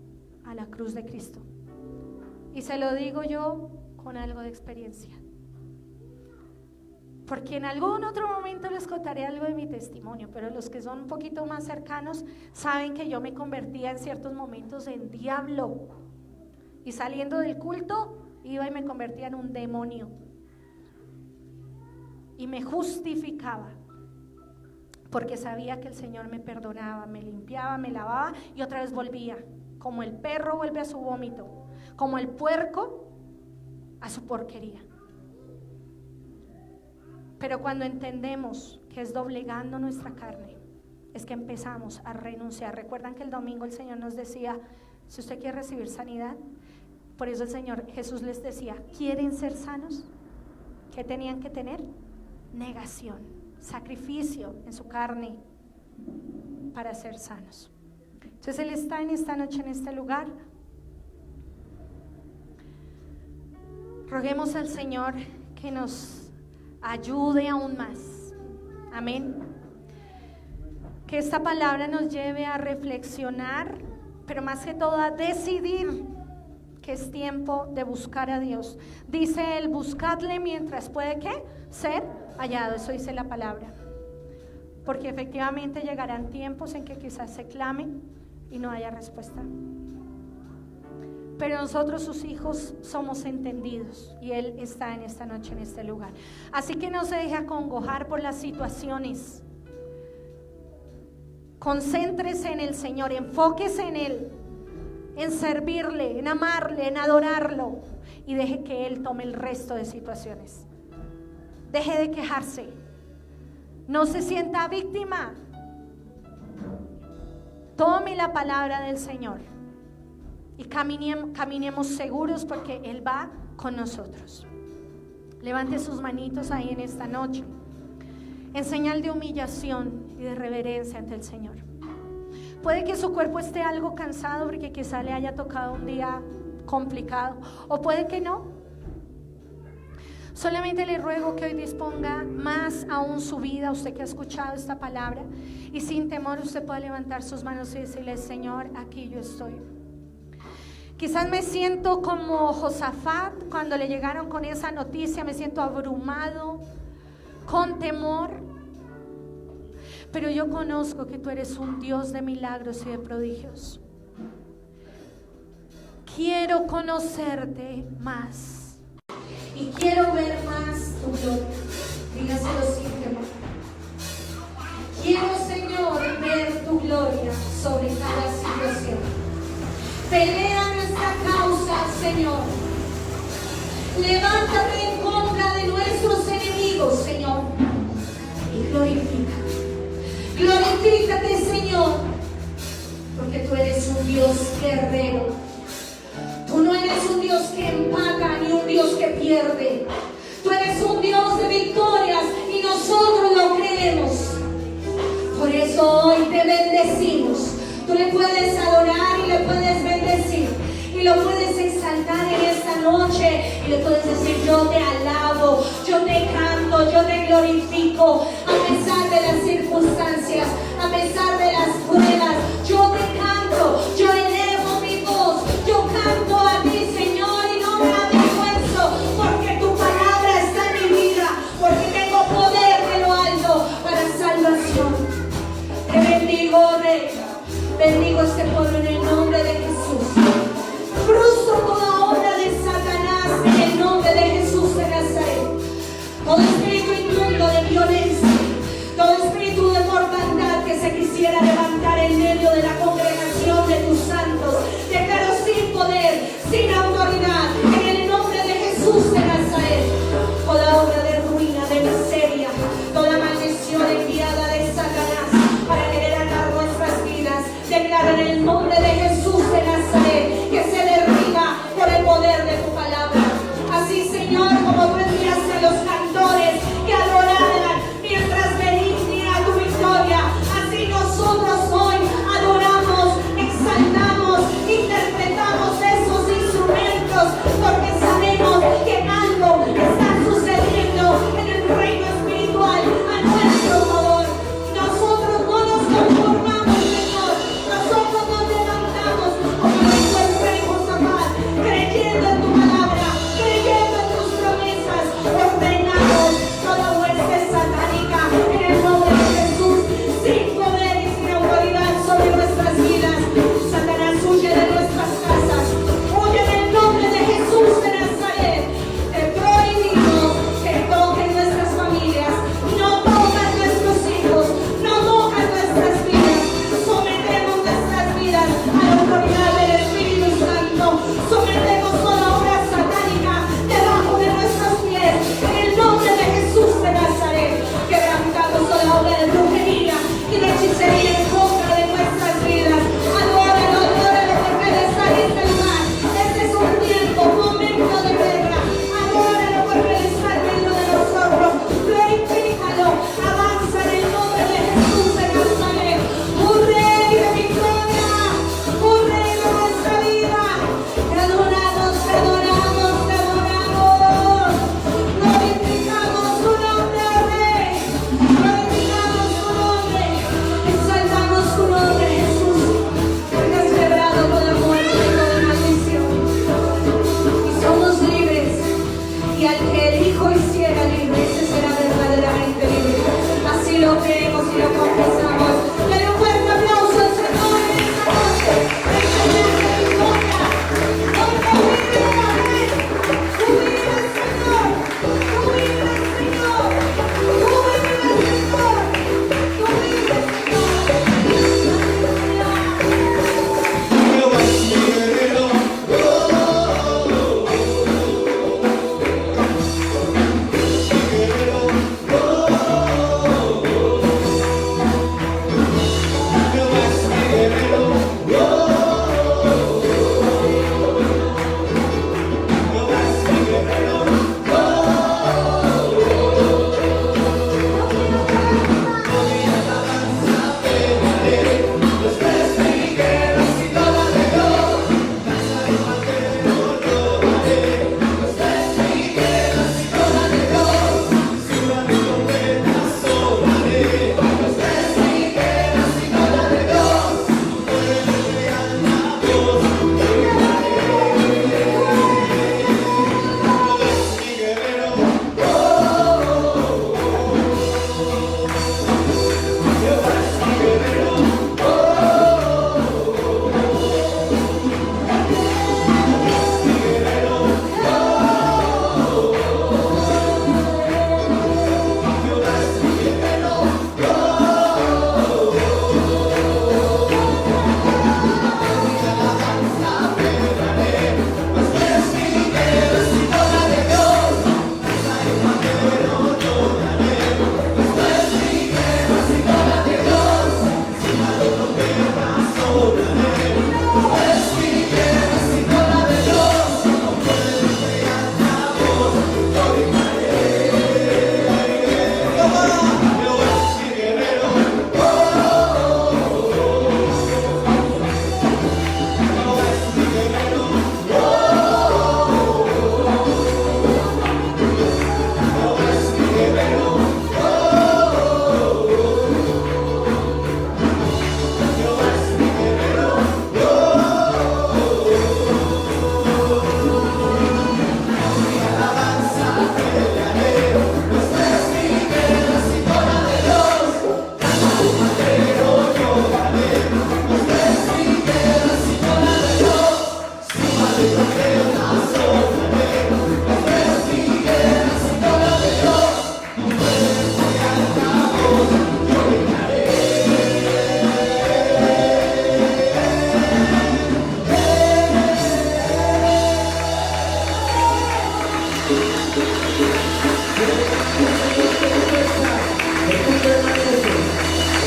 [SPEAKER 6] a la cruz de Cristo. Y se lo digo yo con algo de experiencia, porque en algún otro momento les contaré algo de mi testimonio, pero los que son un poquito más cercanos saben que yo me convertía en ciertos momentos en diablo, y saliendo del culto iba y me convertía en un demonio y me justificaba, porque sabía que el Señor me perdonaba, me limpiaba, me lavaba y otra vez volvía, como el perro vuelve a su vómito, como el puerco a su porquería. Pero cuando entendemos que es doblegando nuestra carne, es que empezamos a renunciar. Recuerdan que el domingo el Señor nos decía, si usted quiere recibir sanidad, por eso el Señor Jesús les decía, ¿quieren ser sanos? ¿Qué tenían que tener? Negación, sacrificio en su carne para ser sanos. Entonces Él está en esta noche en este lugar. Roguemos al Señor que nos ayude aún más. Amén. Que esta palabra nos lleve a reflexionar, pero más que todo a decidir que es tiempo de buscar a Dios. Dice Él, buscadle mientras puede ¿qué? Ser hallado. Eso dice la palabra. Porque efectivamente llegarán tiempos en que quizás se clame y no haya respuesta. Pero nosotros, sus hijos, somos entendidos y Él está en esta noche en este lugar. Así que no se deje acongojar por las situaciones. Concéntrese en el Señor, enfóquese en Él, en servirle, en amarle, en adorarlo, y deje que Él tome el resto de situaciones. Deje de quejarse, no se sienta víctima. Tome la palabra del Señor y caminemos seguros, porque Él va con nosotros. Levante sus manitos ahí en esta noche en señal de humillación y de reverencia ante el Señor. Puede que su cuerpo esté algo cansado porque quizá le haya tocado un día complicado, o puede que no. Solamente le ruego que hoy disponga más aún su vida, usted que ha escuchado esta palabra, y sin temor usted puede levantar sus manos y decirle, Señor, aquí yo estoy. Quizás me siento como Josafat cuando le llegaron con esa noticia, me siento abrumado, con temor, pero yo conozco que tú eres un Dios de milagros y de prodigios. Quiero conocerte más y quiero ver más tu gloria. Dígaselo sin temor. Quiero, Señor, ver tu gloria sobre cada situación. Pelea nuestra causa, Señor. Levántate en contra de nuestros enemigos, Señor, y glorifícate. Glorifícate, Señor, porque tú eres un Dios guerrero. Tú no eres un Dios que empata ni un Dios que pierde. Tú eres un Dios de victorias y nosotros lo creemos. Por eso hoy te bendecimos. Tú le puedes adorar y le puedes bendecir y lo puedes exaltar en esta noche y le puedes decir, yo te alabo, yo te canto, yo te glorifico a pesar de las circunstancias, a pesar de las pruebas. Yo te canto, yo elevo mi voz, yo canto a ti, Señor, y no me avergüenzo, porque tu palabra está en mi vida, porque tengo poder de lo alto para salvación. Te bendigo, Rey. Bendigo este pueblo en el nombre de Jesús. Frustro toda obra de Satanás en el nombre de Jesús de Nazaret. Todo espíritu inmundo de violencia, todo espíritu de mortandad que se quisiera nombre de Jesús de Nazaret, que se derriba por el poder de tu palabra. Así, Señor, como tú enviaste a los cantores que adoraran mientras venía tu victoria, así nosotros hoy adoramos, exaltamos, interpretamos esos instrumentos, porque sabemos que algo está sucediendo en el reino espiritual a nuestro favor. Nosotros no nos conformamos, Señor. Nosotros nos levantamos como dijo el rey Josafat, creyendo en tu palabra, creyendo en tus promesas. Ordenamos toda hueste satánica en el nombre de Jesús, sin poder y sin autoridad sobre nuestras vidas. Satanás, huye de nuestras casas, huye en el nombre de Jesús de Nazaret. Te prohibimos que toquen nuestras familias, no tocan nuestros hijos, no tocan nuestras vidas. Sometemos nuestras vidas a la autoridad del Espíritu Santo. Sometemos toda obra satánica debajo de nuestros pies, en el nombre de Jesús de Nazaret. Quebrantamos toda obra de brujería y de hechicería en contra de nuestras vidas. Adóralo, adóralo, porque Él está en este lugar. Este es un tiempo, un momento de guerra. Adóralo, porque Él está en medio de nosotros. Glorifícalo, avanza en el nombre de Jesús de Nazaret. Un rey de victoria, un rey de nuestra vida. Te adoramos, te adoramos, te adoramos. Glorificamos tu nombre, Rey. Glorificamos tu nombre. Exaltamos tu nombre, Jesús. Porque has quebrado toda muerte y toda maldición. Y somos libres. Y al que el Hijo hiciera libre, ese será verdaderamente libre. Así lo creemos y lo confesamos. Dale un fuerte aplauso al Señor en esta noche. El Señor de victoria. Hoy no vive la Rey. Tú vives, Señor. Tú vives, Señor. Tú vives, Señor. Tú vives, Señor.
[SPEAKER 7] Jehová es mi guerrero.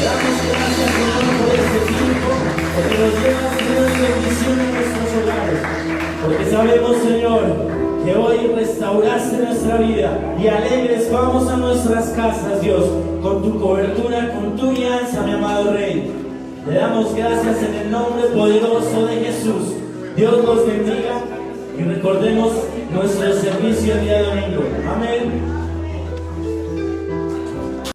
[SPEAKER 2] Damos gracias, Señor, por este tiempo. porque nos llevas una bendición en nuestros hogares, porque sabemos, Señor, que hoy restauraste nuestra vida y alegres vamos a nuestras casas, Dios, con tu cobertura, con tu guianza, mi amado Rey. Le damos gracias en el nombre poderoso de Jesús. Dios los bendiga y recordemos nuestro servicio el día domingo. Amén.